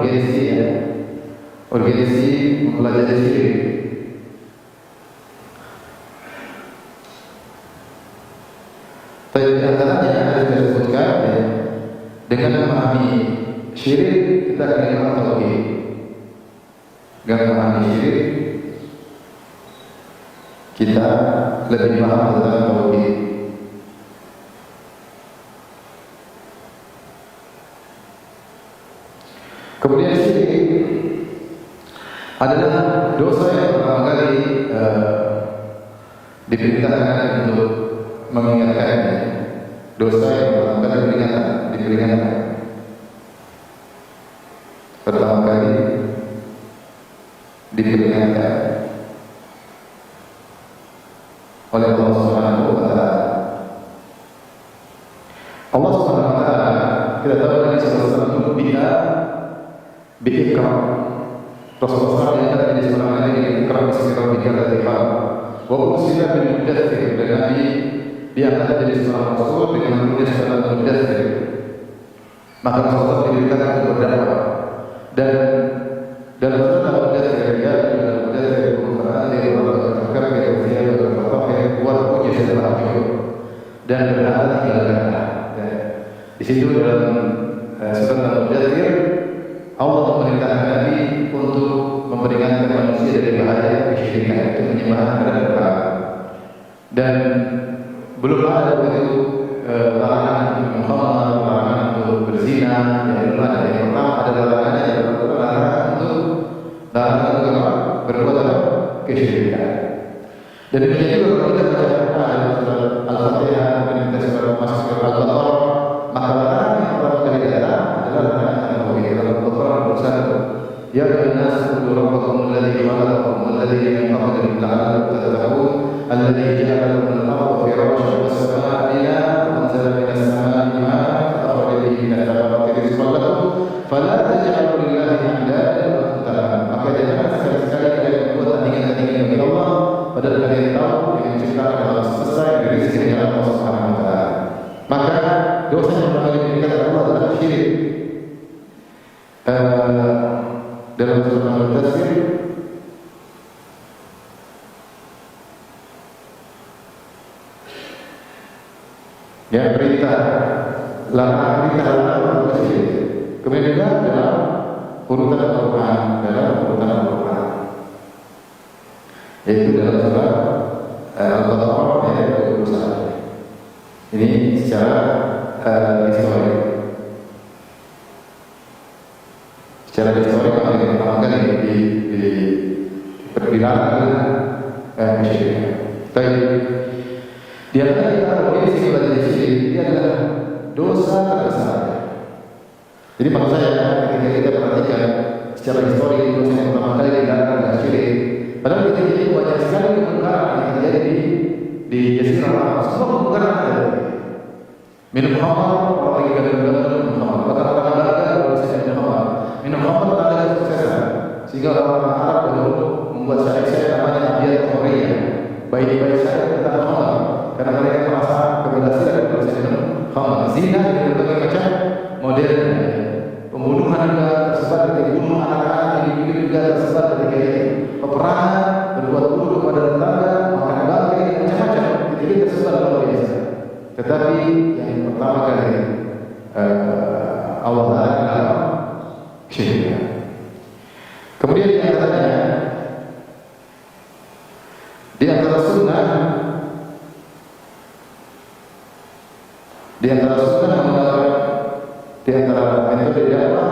urgensi ya, urgensi mempelajari syirik. Tapi di antaranya ada yang disebutkan ya, dengan memahami syirik kita akan mengenal tauhid. Dengan memahami syirik kita lebih paham tentang tauhid. Kemudian syirik adalah dosa yang pertama kali diperintahkan untuk mengingatkannya. Dosa yang pertama kali diperingatkan. Pertama kali diperingatkan oleh Allah Subhanahu wa taala. Allah Subhanahu wa taala kita tahu Nabi sallallahu alaihi wasallam bi'ikram. Rasulullah SAW di sebelah ini ikram sekitar 3 kali. Wa usila bil mudaththir, dan Nabi diangkat jadi seorang Rasul dengan menulis kata mudaththir. Maka Rasulullah diberitakan untuk berdakwah. Dan dalam kata mudaththir ya, dalam mudaththir Al-Quran dari Allah berkata dan berada tinggalkanlah. Di situ dalam surat Al-Mudaththir Allah memerintahkan Nabi untuk memperingatkan manusia dari bahaya kesyirikan, itu penyembahan kepada berhala. Dan belum ada begitu larangan mengkhamar, larangan untuk berzina. Yang belum ada. Yang pertama ada larangannya, larangan untuk berbuat kesyirikan. Dan demikian juga kalau kita baca Al-Fatihah dan kita sekarang masuk ke Al-Baqarah, maka larangan yang pertama kali datang adalah larangan tauhid. Al-Baqarah bersatu, ya ayyuhan nas u'budu rabbakum alladzi khalaqakum walladzina min qablikum la'allakum tattaqun alladzi ja'ala lakum al-ardha firashan was-samaa'a binaa'a wa anzala minas samaa'i maa'an fa akhraja bihi minat thamarati rizqan lakum fala taj'alu lillahi andadan wa antum ta'lamun. Maka jangan sekali-sekali kalian membuat tandingan-tandingan bagi Allah, padahal kalian tahu yang menciptakan Allah selesai dari rezeki Allah Subhanahu wa taala. Maka dosa yang pertama kali diberikan Allah adalah syirik. Dalam surat Al-Mudaththir ya, perintah larangan syirik. Kemudian juga dalam urutan Al-Quran, yaitu dalam surat Al-Baqarah ayat 21. Ini secara historik. Secara historik yang pertama kali diperkirakan kesyirikan. Tapi di antara kita kondisi pada syirik ini adalah dosa terbesar. Jadi maksud saya ketika kita perhatikan secara historik dosa yang pertama kali dilarang adalah syirik. Padahal kita ini banyak sekali kemungkaran yang terjadi di Jazirah Arab. Semua kemungkaran ada. Minum khamar, orang lagi kadang-kadang minum khamar. Kata-kata bangga kalau saya minum khamar. Minum khamar ada kesuksesan. Sehingga orang Arab dahulu membuat syair-syair namanya Abiyat Korea. Baik-baik saya tentang khamar. Karena mereka merasa keberhasilan kalau saya minum khamar. Zina dan berbagai macam model. Pembunuhan juga tersebar ketika bunuh anak-anak yang dibunuh juga tersebar ketika ini. Peperangan, berbuat buruk kepada tetangga, makan bangkai, macam-macam. Jadi tersebar luar biasa. Tetapi yang pertama kali Allah Taala syirik. Kemudian di antara sunnah metode dakwah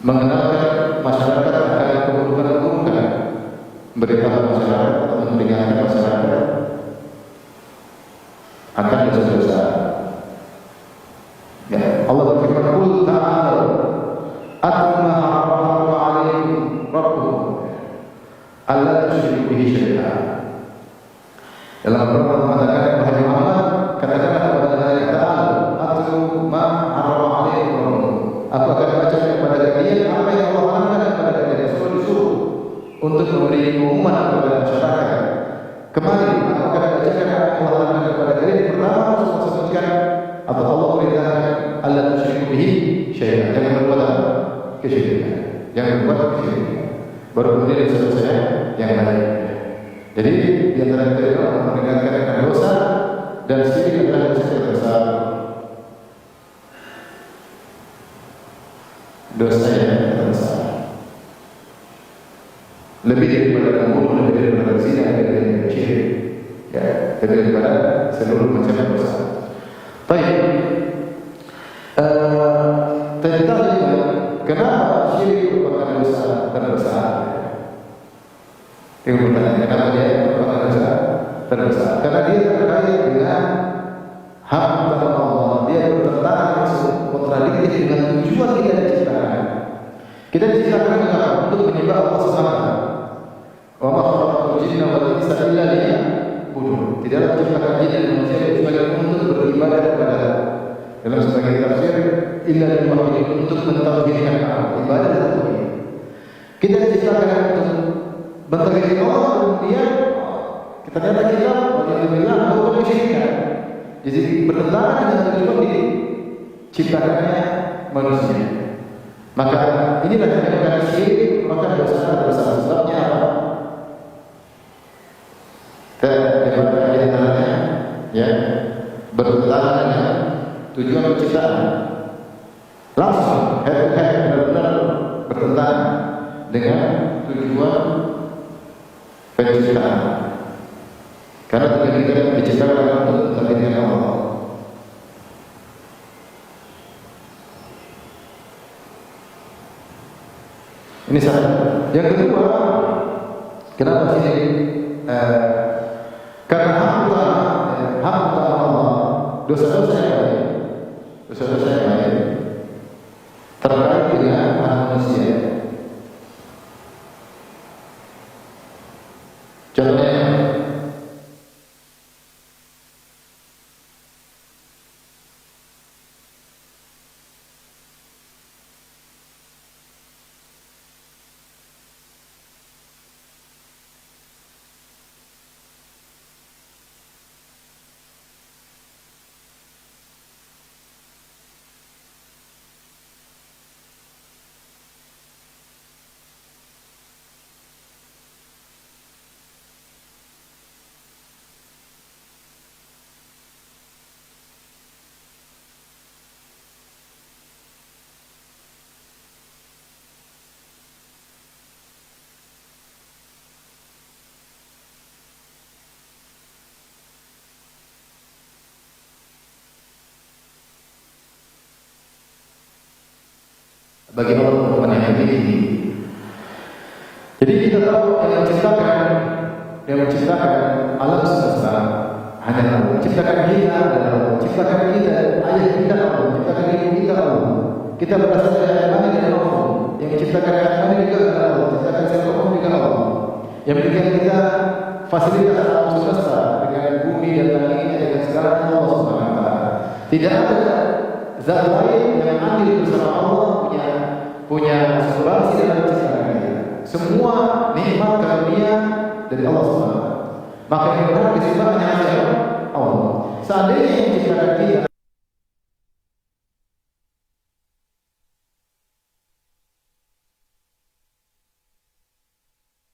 mengenalkan masyarakat akan keburukan-keburukan, memberitahu masyarakat atau memperingatkan masyarakat akan dosa-dosa. Ya, Allah berfirman, "Qul ta'alu atlu ma harrama 'alaikum rabbukum alla tusyriku bihi syai'an." Dalam Al-Quran mengatakan, wahai Muhammad, katakanlah kepada mereka, ta'alu atlu ma harrama 'alaikum rabbukum. Aku akan bacakan kepada kalian apa yang Allah haramkan kepada kalian. Disuruh untuk memberi pengumuman kepada masyarakat. Kemarin aku akan bacakan apa yang Allah haramkan kepada kalian. Pertama Rasulullah sebutkan atau Allah perintahkan Allah tusyriku bihi syai'an, jangan berbuat apa? kesyirikan. Jangan berbuat kesyirikan. Baru kemudian dosa-dosa yang lain. Jadi di antara mereka meninggalkan dosa dan syirik adalah dosa yang besar. Dosa yang besar. Lebih daripada membunuh, lebih daripada zina, lebih daripada syirik, ya, lebih daripada seluruh macam dosa. Baik, tentang juga kenapa syirik merupakan dosa terbesar? Yang pertanyaan, kenapa dia merupakan dosa terbesar? Karena dia terkait dengan hak kepada Allah. Dia bertentangan langsung, kontradiktif dengan tujuan kita diciptakan. Kita diciptakan untuk menyembah Allah SWT. Wa ma khalaqtul jinna wal insa illa liya'budun. Tidaklah diciptakan jin dan manusia kecuali untuk beribadah kepada Allah. Dalam sebagian tafsir, illa liya'budun, untuk mentauhidkan Allah, ibadah dan tauhid. Kita diciptakan untuk mentauhidkan Allah, kemudian ternyata kita alhamdulillah melakukan kesyirikan. Jadi bertentangan dengan tujuan diciptakannya manusia. Maka inilah yang menyebabkan syirik, maka dosa besar. Sebabnya apa? Ya, bertentangan dengan tujuan penciptaan. Langsung head to head, benar-benar bertentangan dengan tujuan penciptaan. Karena kita diciptakan untuk mentauhidkan Allah. Ini satu. Yang kedua, kenapa sini? Karena hak utama Allah, dosa-dosa yang lain, terkait dengan hak manusia. Contohnya, bagi Allah menyakiti ini. Jadi kita tahu yang menciptakan alam semesta hanya Allah. Menciptakan kita adalah Allah. Menciptakan kita, ayah kita Allah. Menciptakan ibu kita Allah. Kita berasal dari ayah mana dari Allah. Yang menciptakan ayah mana juga adalah Allah. Menciptakan siapapun juga Allah. Yang memberikan kita fasilitas alam semesta dengan bumi dan langitnya dengan segalanya Allah SWT. Tidak ada zat lain yang adil bersama Allah punya sumbangsi dalam ciptaan kita. Semua nikmat karunia dari Allah SWT. Maka yang berhak disembah hanya Allah. Seandainya yang menciptakan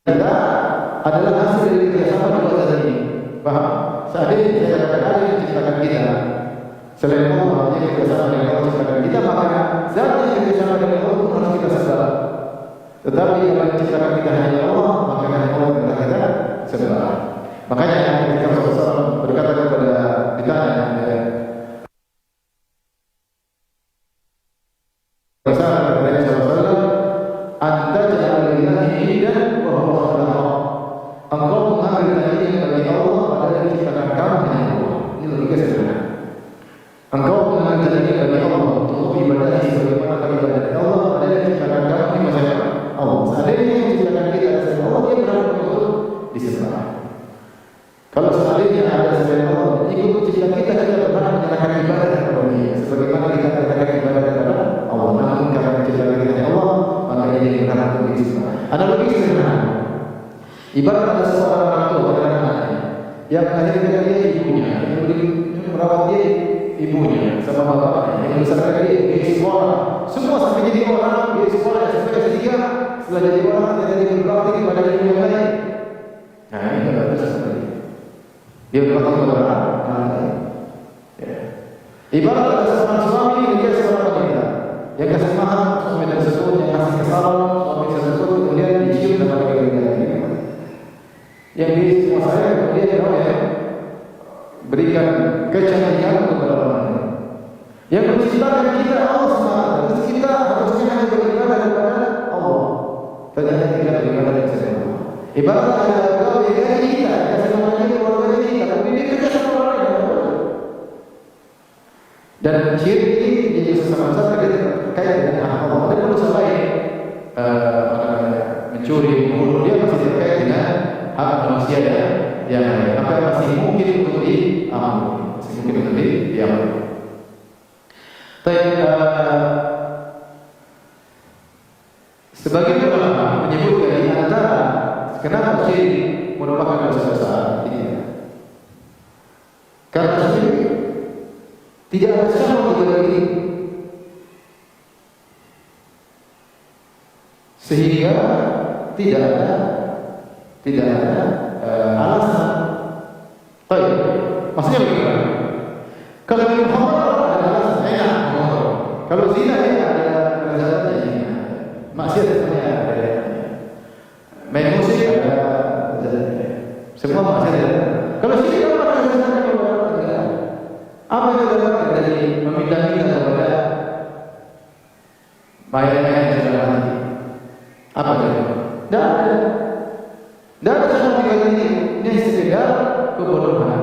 kita adalah hasil dari kerjasama dua zat ini. Paham? Seandainya ada yang menciptakan kita selain Allah yang bekerjasama dengan Allah menciptakan kita, maka zat yang bekerjasama dengan Allah pun harus kita sembah. Tetapi yang menciptakan kita hanya Allah, maka hanya Allah yang kita sembah. Makanya ketika Rasulullah berkata kepada ditanya, Anta ja'al lillahi niddan wa huwa khalaqah. Engkau mengambil tandingan bagi Allah padahal yang menciptakan kamu hanya Allah. Ini logika sederhana. Engkau mengambil tandingan bagi Allah untuk ibadati sebagaimana ibadat Allah padahal yang menciptakan kamu di masa Allah. Seandainya yang menciptakan kita adalah Allah, dia berhak untuk disembah. Kalau seandainya ada selain Allah ikut menciptakan kita berhak menyerahkan ibadah kepada Dia sebagaimana kita menyerahkan ibadah kepada Allah. Namun karena menciptakan kita hanya Allah, jadi berhak untuk disembah. Analogi sederhana. Ibarat ada seorang orang tua pada anaknya yang melahirkan dia ibunya, yang merawat dia ibunya sama bapaknya, yang membesarkan dia sekolah, semua sampai jadi orang di sekolah SMP S3, setelah jadi orang tidak jadi berbakti kepada ilmu yang lain. Nah ini tidak bisa seperti itu. Dia berbakti kepada orang lain. Ya. Ibarat ada seorang suami dia seorang wanita yang kasih makan suami tersebut, yang kasih kesabaran suami tersebut, kemudian dicium sama laki-laki yang di semua saya kemudian berikan kecantikan kepada orang lain. Yang menciptakan kita Allah SWT. Kita harusnya hanya beribadah kepada Allah. Ternyata kita beribadah kepada Allah. Ibarat ada pegawai yang gaji kita, kasih makan keluarga kita, tapi dia kerja sama orang lain. Dan syirik ini jadi sesama terkait dengan hak Allah. Ada manusia lain mencuri, membunuh, dia masih terkait dengan hak manusia yang lain. Maka masih mungkin untuk diampuni, masih mungkin untuk diampuni. Sebagian ulama menyebutkan di antara kenapa syirik merupakan dosa besar ini, karena syirik tidak ada syahwat di dalam diri, sehingga tidak ada alasan. Baik, maksudnya bagaimana? Kalau Muhammad ada alasan, kalau zina ya ada lezatnya, maksiat sebenarnya ada, main musik ada lezatnya, semua maksiat ada. Kalau syirik apa ada lezatnya? Apa yang didapatkan dari meminta-minta kepada mayat-mayat yang sudah mati? Apa itu? Tidak ada. Tidak ada sama sekali ini. Ini sekedar kebodohan.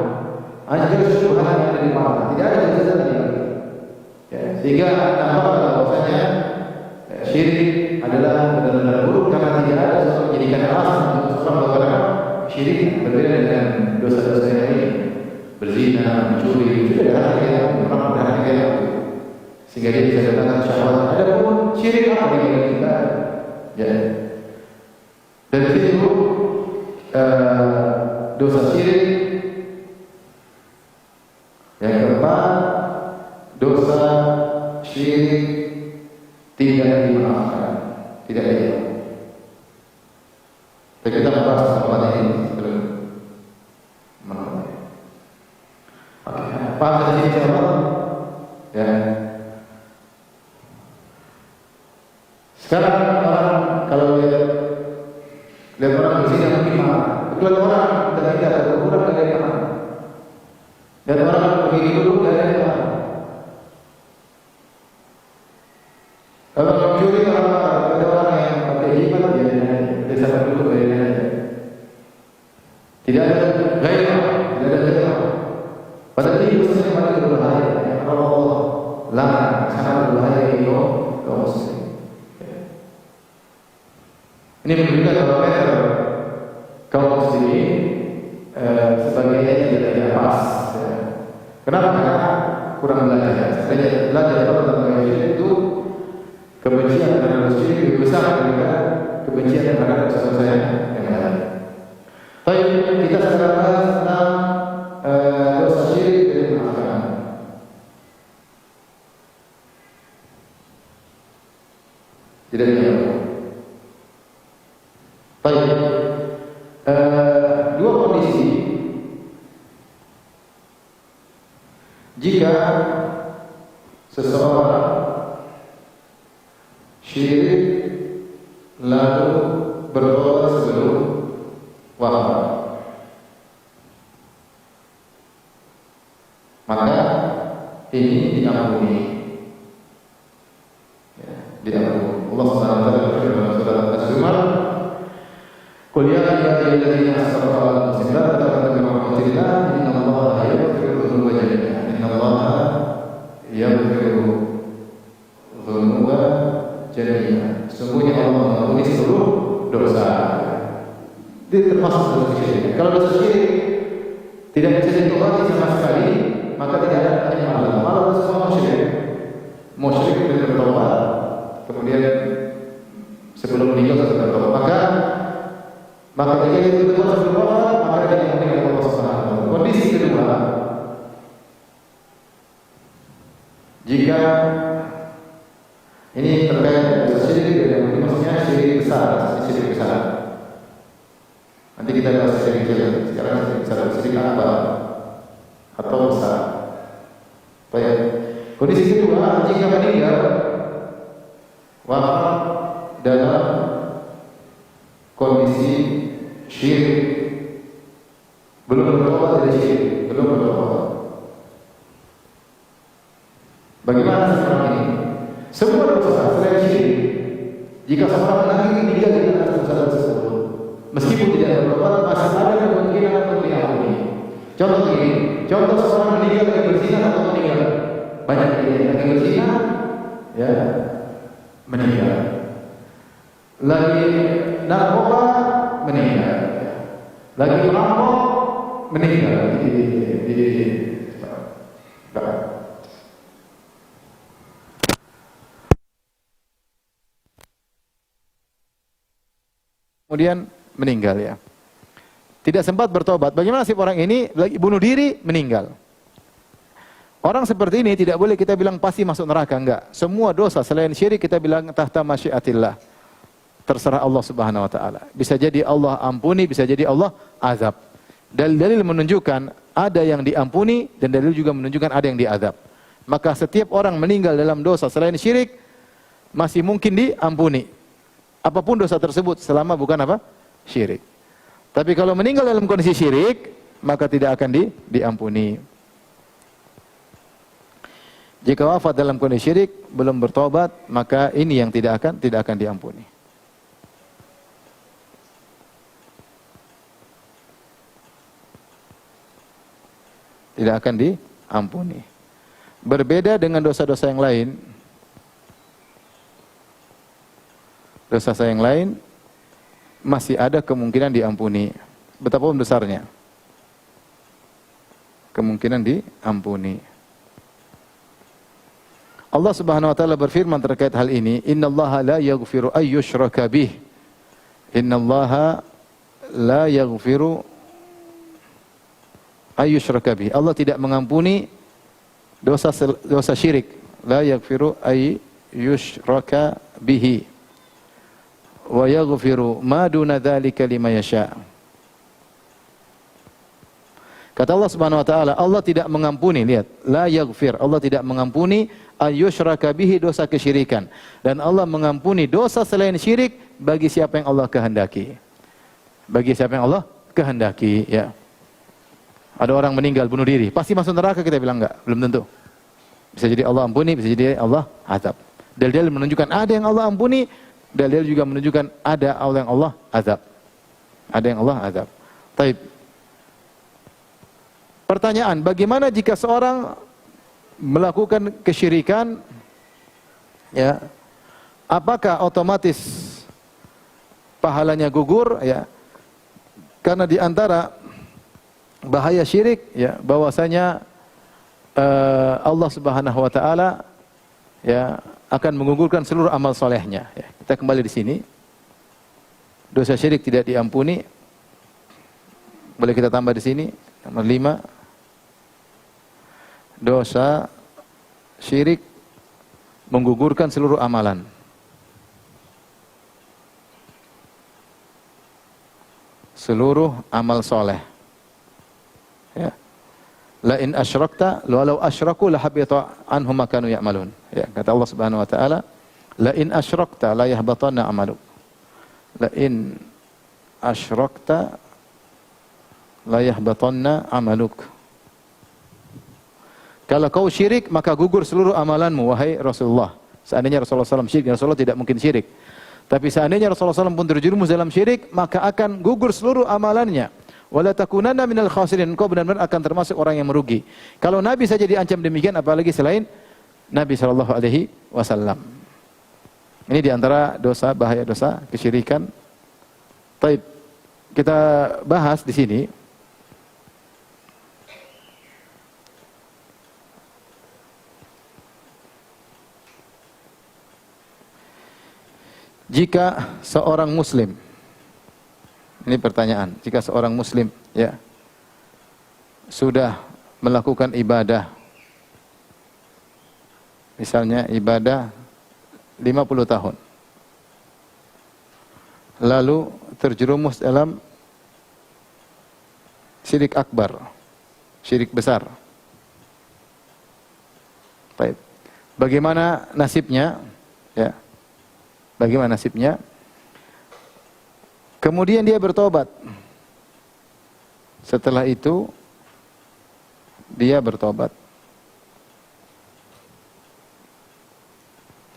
Hanya syubhat yang dari mana? Tidak ada lezatnya. Ya, sehingga nampak bahwasanya syirik adalah benar-benar buruk karena tidak ada sesuatu menjadikan alasan untuk seorang melakukan syirik, berbeda dengan dosa-dosa yang lain, berzina, mencuri, sudah ada yang orang berhati itu, sehingga dia bisa datang syahwat. Adapun syirik apa yang kita, ya, dan itu dosa syirik yang keempat. Dosa syirik tidak dimaafkan, tidak dimaafkan. Kita membahas tempat ini sebelum menutup. Paham dari sini siapa? Ya. Sekarang orang kalau lihat orang berzina mungkin marah. Lihat orang tidak ada ukuran dari mana? Lihat orang begini dulu dari mana? Kalau mencuri ada orang yang pakai jimat, dia sampai dulu bayarnya. Tidak ada gairah, tidak ada gairah. Pada ini Muslim pada berbahaya. Kalau Allah larang sangat berbahaya itu kaum Muslim. Ini menunjukkan bahwa kaum Muslimin sebagai tidak pas. Kenapa? Karena kurang belajar. Belajar tentang itu kebencian terhadap syirik lebih besar daripada kebencian terhadap dosa-dosa yang lain. Baik, kita sekarang bahas tentang dosa syirik dan dimaafkan. Tidak dimaafkan. Baik, dua kondisi. Jika seseorang syirik lalu bertobat sebelum wafat, maka ini diampuni. Ya, diampuni. Allah Subhanahu wa taala berfirman dalam surat Az-Zumar, "Qul ya ayyuhalladzina asrafu 'ala anfusihim la taqnatu min rahmatillah, innallaha yaghfiru dzunuba jami'an. Innallaha yaghfiru dzunuba jami'an." Sesungguhnya Allah mengampuni seluruh dosa. Itu termasuk dosa syirik. Kalau dosa syirik tidak bisa ditobati sama sekali, maka tidak ada malah. Malah semua musyrik tidak bertobat, kemudian sebelum meninggal sudah bertobat, maka jika itu bertobat sebelum wafat, maka dia diampuni oleh Allah Subhanahu wa taala. Kondisi kedua, jika ini terkait dosa syirik tidak diampuni maksudnya syirik besar, syirik besar. Nanti kita bahas syirik kecil. Sekarang syirik besar, syirik akbar atau besar. Baik. Kondisi kedua, jika meninggal wafat dalam kondisi syirik, belum bertobat dari syirik, belum bertobat. Bagaimana sekarang ini? Semua dosa selain syirik, jika seorang nanti meninggal di atas dosa tersebut, meskipun tidak bertobat, masih ada kemungkinan untuk diampuni. Contoh ini, contoh seorang meninggal lagi berzina atau meninggal banyak kejadian lagi berzina, ya meninggal. Lagi narkoba meninggal, lagi merampok meninggal. Kemudian meninggal ya. Tidak sempat bertobat. Bagaimana nasib orang ini? Lagi bunuh diri, meninggal. Orang seperti ini tidak boleh kita bilang pasti masuk neraka, enggak. Semua dosa selain syirik kita bilang tahta masyiatillah. Terserah Allah Subhanahu wa taala. Bisa jadi Allah ampuni, bisa jadi Allah azab. Dalil-dalil menunjukkan ada yang diampuni dan dalil juga menunjukkan ada yang diazab. Maka setiap orang meninggal dalam dosa selain syirik masih mungkin diampuni. Apapun dosa tersebut selama bukan apa? Syirik. Tapi kalau meninggal dalam kondisi syirik, maka tidak akan diampuni. Jika wafat dalam kondisi syirik, belum bertobat, maka ini yang tidak akan diampuni. Tidak akan diampuni. Berbeda dengan dosa-dosa yang lain. Dosa-dosa yang lain masih ada kemungkinan diampuni. Betapapun besarnya. Kemungkinan diampuni. Allah Subhanahu wa taala berfirman terkait hal ini, "Innallaha la yaghfiru ay yushraka bih." Innallaha la yaghfiru ay yushraka bih. Allah tidak mengampuni dosa syirik. La yaghfiru ay yushraka bihi. Wa yaghfiru ma duna dzalika liman yasha. Kata Allah Subhanahu wa taala, Allah tidak mengampuni, lihat, la yaghfir, Allah tidak mengampuni ayyushraka bihi, dosa kesyirikan, dan Allah mengampuni dosa selain syirik bagi siapa yang Allah kehendaki. Bagi siapa yang Allah kehendaki, ya. Ada orang meninggal bunuh diri, pasti masuk neraka kita bilang enggak? Belum tentu. Bisa jadi Allah ampuni, bisa jadi Allah azab. Dalil menunjukkan ada yang Allah ampuni, dalil juga menunjukkan ada yang Allah azab. Ada yang Allah azab. Taib. Pertanyaan, bagaimana jika seorang melakukan kesyirikan, ya, apakah otomatis pahalanya gugur, ya? Karena di antara bahaya syirik, ya, bahwasanya Allah Subhanahu wa taala, ya, akan menggugurkan seluruh amal solehnya. Ya. Kita kembali di sini. Dosa syirik tidak diampuni. Boleh kita tambah di sini nomor 5. Dosa syirik menggugurkan seluruh amalan. Seluruh amal soleh. Ya. La in asyrakta walau asyraku la habita anhum ma kanu ya'malun. Ya, kata Allah Subhanahu wa taala, la in asyrakta la yahbatanna amaluk. La in asyrakta la yahbatanna amaluk. Kalau kau syirik, maka gugur seluruh amalanmu, wahai Rasulullah. Seandainya Rasulullah SAW syirik, Rasulullah tidak mungkin syirik. Tapi seandainya Rasulullah SAW pun terjerumus dalam syirik, maka akan gugur seluruh amalannya. Wala takunanna minal khasirin, engkau benar-benar akan termasuk orang yang merugi. Kalau Nabi saja diancam demikian, apalagi selain Nabi SAW. Ini diantara dosa, bahaya dosa kesyirikan. Taib, kita bahas di sini. Jika seorang muslim, ini pertanyaan, jika seorang muslim, ya, sudah melakukan ibadah, misalnya ibadah 50 tahun, lalu terjerumus dalam syirik akbar, syirik besar. Baik. Bagaimana nasibnya? Ya. Bagaimana nasibnya? Kemudian dia bertobat. Setelah itu dia bertobat.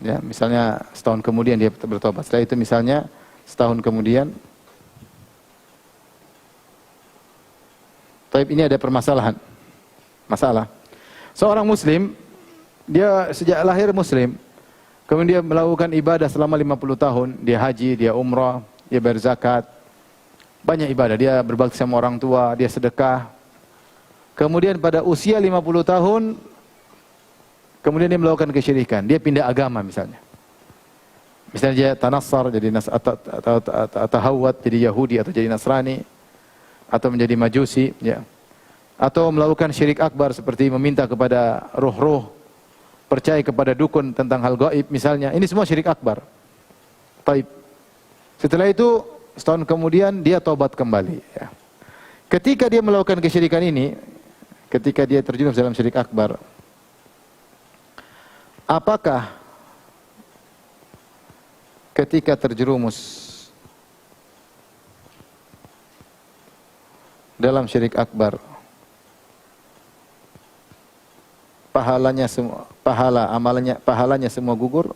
Ya, misalnya setahun kemudian dia bertobat. Setelah itu misalnya setahun kemudian. Tapi ini ada permasalahan. Masalah. Seorang muslim, dia sejak lahir muslim, kemudian dia melakukan ibadah selama 50 tahun, dia haji, dia umrah, dia berzakat, banyak ibadah, dia berbakti sama orang tua, dia sedekah. Kemudian pada usia 50 tahun, kemudian dia melakukan kesyirikan, dia pindah agama misalnya. Misalnya dia tanassar, jadi tahawat, jadi Yahudi atau jadi Nasrani, atau menjadi Majusi, ya. Atau melakukan syirik akbar seperti meminta kepada roh-roh, percaya kepada dukun tentang hal gaib misalnya. Ini semua syirik akbar. Taib. Setelah itu setahun kemudian dia tobat kembali, ya. Ketika dia melakukan kesyirikan ini, ketika dia terjerumus dalam syirik akbar, apakah ketika terjerumus dalam syirik akbar, pahalanya semua, pahalanya semua gugur?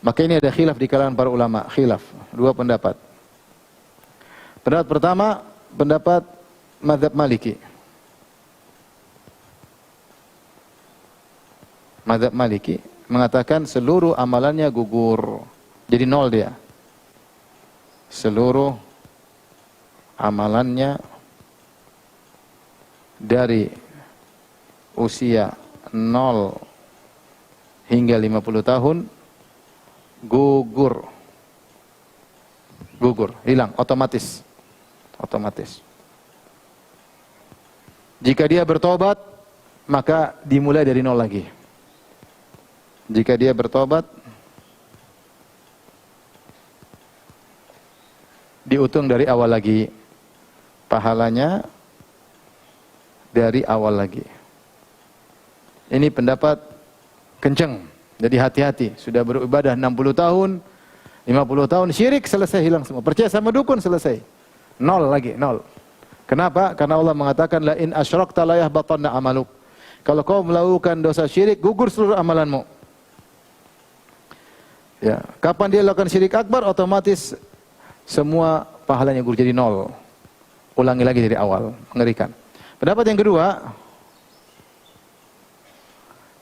Maka ini ada khilaf di kalangan para ulama, khilaf, dua pendapat. Pendapat pertama, pendapat mazhab Maliki. Mazhab Maliki mengatakan seluruh amalannya gugur. Jadi nol dia. Seluruh amalannya dari usia 0 hingga 50 tahun gugur. Gugur, hilang otomatis. Otomatis. Jika dia bertobat, maka dimulai dari nol lagi. Jika dia bertobat, dihitung dari awal lagi. Pahalanya dari awal lagi. Ini pendapat kenceng. Jadi hati-hati. Sudah beribadah 60 tahun, 50 tahun, syirik selesai, hilang semua. Percaya sama dukun, selesai. Nol lagi, nol. Kenapa? Karena Allah mengatakan, la in asyrakta la yahbatanna amaluk. Kalau kau melakukan dosa syirik, gugur seluruh amalanmu. Ya, kapan dia lakukan syirik akbar, otomatis semua pahalanya gugur jadi nol. Ulangi lagi dari awal, mengerikan. Pendapat yang kedua,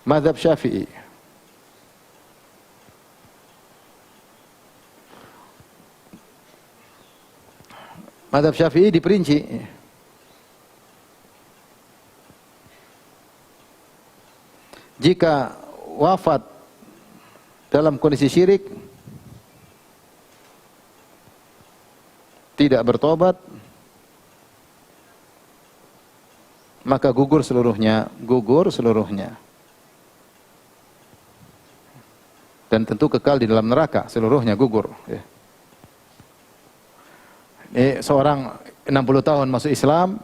mazhab Syafi'i. Mazhab Syafi'i diperinci. Jika wafat dalam kondisi syirik, tidak bertobat, maka gugur seluruhnya, gugur seluruhnya. Dan tentu kekal di dalam neraka, seluruhnya gugur. Ya. Ini seorang 60 tahun masuk Islam,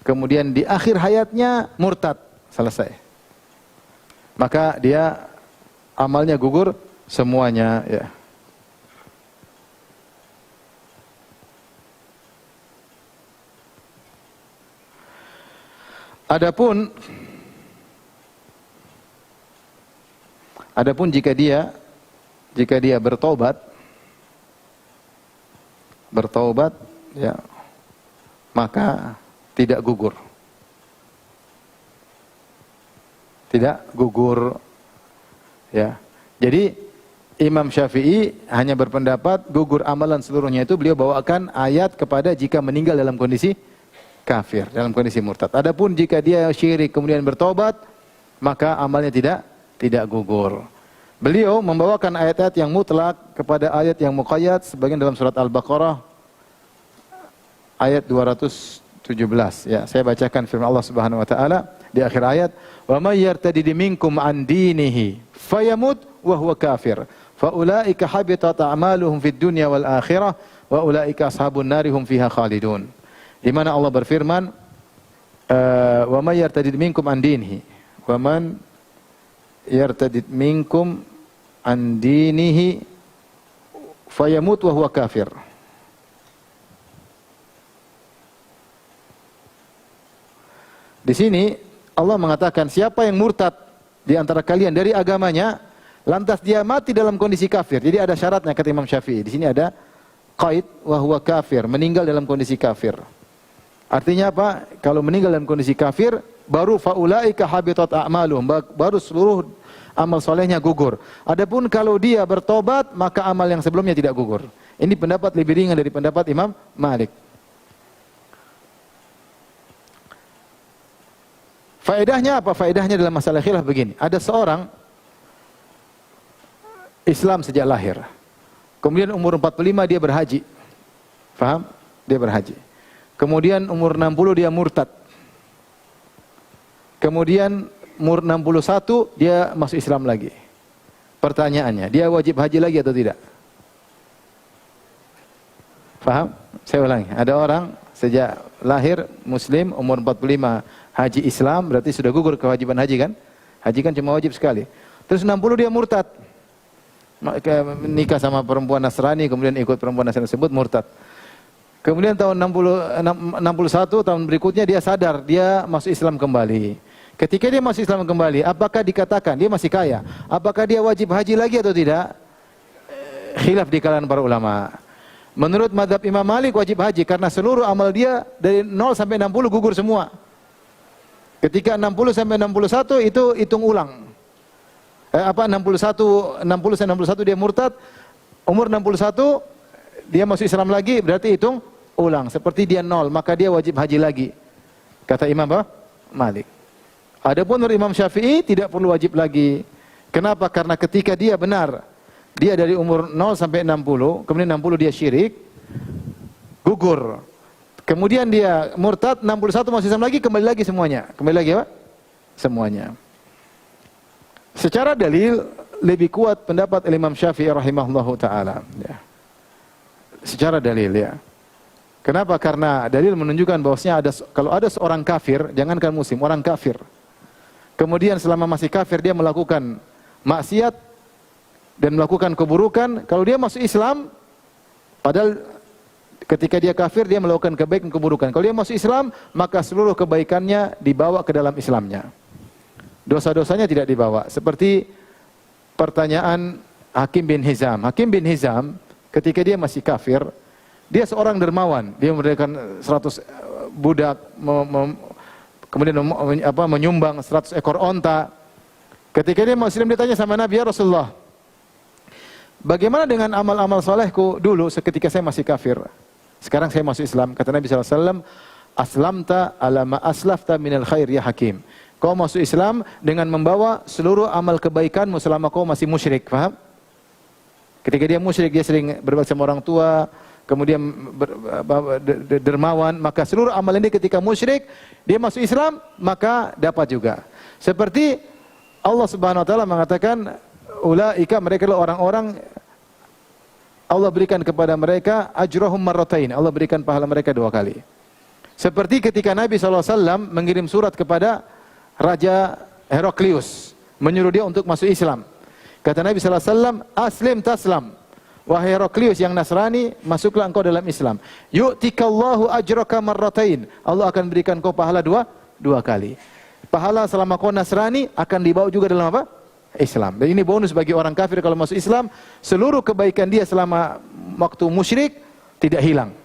kemudian di akhir hayatnya murtad, selesai. Maka dia amalnya gugur semuanya, ya. Adapun jika dia bertobat, ya, maka tidak gugur. Tidak gugur, ya. Jadi Imam Syafi'i hanya berpendapat gugur amalan seluruhnya, itu beliau bawakan ayat kepada jika meninggal dalam kondisi kafir, dalam kondisi murtad. Adapun jika dia syirik kemudian bertobat, maka amalnya tidak gugur. Beliau membawakan ayat-ayat yang mutlak kepada ayat yang muqayyad, sebagian dalam surat Al-Baqarah ayat 217. Ya, saya bacakan firman Allah Subhanahu wa taala di akhir ayat, "Wa may yartadid minkum an dinihi fayamut wa huwa kafir. Faulaika habitat a'maluhum fid dunya wal akhirah wa ulaika ashabun nari hum fiha khalidun. Di mana Allah berfirman, wa may yartadid minkum an dinihi wa man yartadid minkum an dinihi fayamut wa huwa kafir. Di sini Allah mengatakan siapa yang murtad di antara kalian dari agamanya, lantas dia mati dalam kondisi kafir. Jadi ada syaratnya kata Imam Syafi'i. Di sini ada qaid wa huwa kafir, meninggal dalam kondisi kafir. Artinya apa? Kalau meninggal dalam kondisi kafir, baru faulaika habitat a'maluhum, baru seluruh amal solehnya gugur. Adapun kalau dia bertobat, maka amal yang sebelumnya tidak gugur. Ini pendapat lebih ringan dari pendapat Imam Malik. Faedahnya apa? Faedahnya dalam masalah khilaf begini. Ada seorang Islam sejak lahir. Kemudian umur 45 dia berhaji. Faham? Dia berhaji. Kemudian umur 60 dia murtad. Kemudian umur 61 dia masuk Islam lagi. Pertanyaannya, dia wajib haji lagi atau tidak? Faham? Saya ulangi. Ada orang sejak lahir Muslim, umur 45 haji Islam, berarti sudah gugur kewajiban haji kan? Haji kan cuma wajib sekali. Terus 60 dia murtad. Nikah sama perempuan Nasrani, kemudian ikut perempuan Nasrani tersebut, murtad. Kemudian tahun 61, tahun berikutnya dia sadar, dia masuk Islam kembali. Ketika dia masuk Islam kembali, apakah dikatakan dia masih kaya? Apakah dia wajib haji lagi atau tidak? Khilaf di kalangan para ulama. Menurut mazhab Imam Malik wajib haji karena seluruh amal dia dari 0 sampai 60 gugur semua. Ketika 60 sampai 61 itu hitung ulang. 60 sampai 61 dia murtad, umur 61 dia masuk Islam lagi, berarti hitung ulang. Seperti dia 0, maka dia wajib haji lagi. Kata Imam Malik. Adapun menurut Imam Syafi'i tidak perlu wajib lagi. Kenapa? Karena ketika dia benar, dia dari umur 0 sampai 60, kemudian 60 dia syirik, gugur. Kemudian dia murtad, 61 masuk Islam lagi, kembali lagi semuanya. Kembali lagi apa? Semuanya. Secara dalil lebih kuat pendapat Imam Syafi'i rahimahullahu taala, ya. Secara dalil, ya. Kenapa? Karena dalil menunjukkan bahwasanya kalau ada seorang kafir, jangankan muslim, orang kafir. Kemudian selama masih kafir dia melakukan maksiat dan melakukan keburukan, kalau dia masuk Islam, padahal ketika dia kafir dia melakukan kebaikan keburukan. Kalau dia masuk Islam, maka seluruh kebaikannya dibawa ke dalam Islamnya. Dosa-dosanya tidak dibawa. Seperti pertanyaan Hakim bin Hizam. Hakim bin Hizam ketika dia masih kafir, dia seorang dermawan. Dia memerdekakan 100 budak, kemudian menyumbang 100 ekor onta. Ketika dia Muslim ditanya sama Nabi, ya Rasulullah, bagaimana dengan amal-amal solehku dulu ketika saya masih kafir? Sekarang saya masuk Islam. Kata Nabi SAW, aslamta ala ma aslafta minal khair ya Hakim. Kau masuk Islam dengan membawa seluruh amal kebaikanmu selama kau masih musyrik. Faham? Ketika dia musyrik, dia sering berbakti sama orang tua, kemudian dermawan, maka seluruh amal ini ketika musyrik, dia masuk Islam, maka dapat juga. Seperti Allah Subhanahu wa taala mengatakan, ulaika, mereka adalah orang-orang Allah berikan kepada mereka ajrahum marratain. Allah berikan pahala mereka 2 kali. Seperti ketika Nabi SAW mengirim surat kepada Raja Heraklius, menyuruh dia untuk masuk Islam. Kata Nabi SAW, aslim taslam. Wahai Heraklius yang Nasrani, masuklah engkau dalam Islam. Yu'tikallahu ajraka marratain. Allah akan berikan kau pahala 2 kali. Pahala selama kau Nasrani akan dibawa juga dalam apa? Islam. Dan ini bonus bagi orang kafir kalau masuk Islam, seluruh kebaikan dia selama waktu musyrik tidak hilang.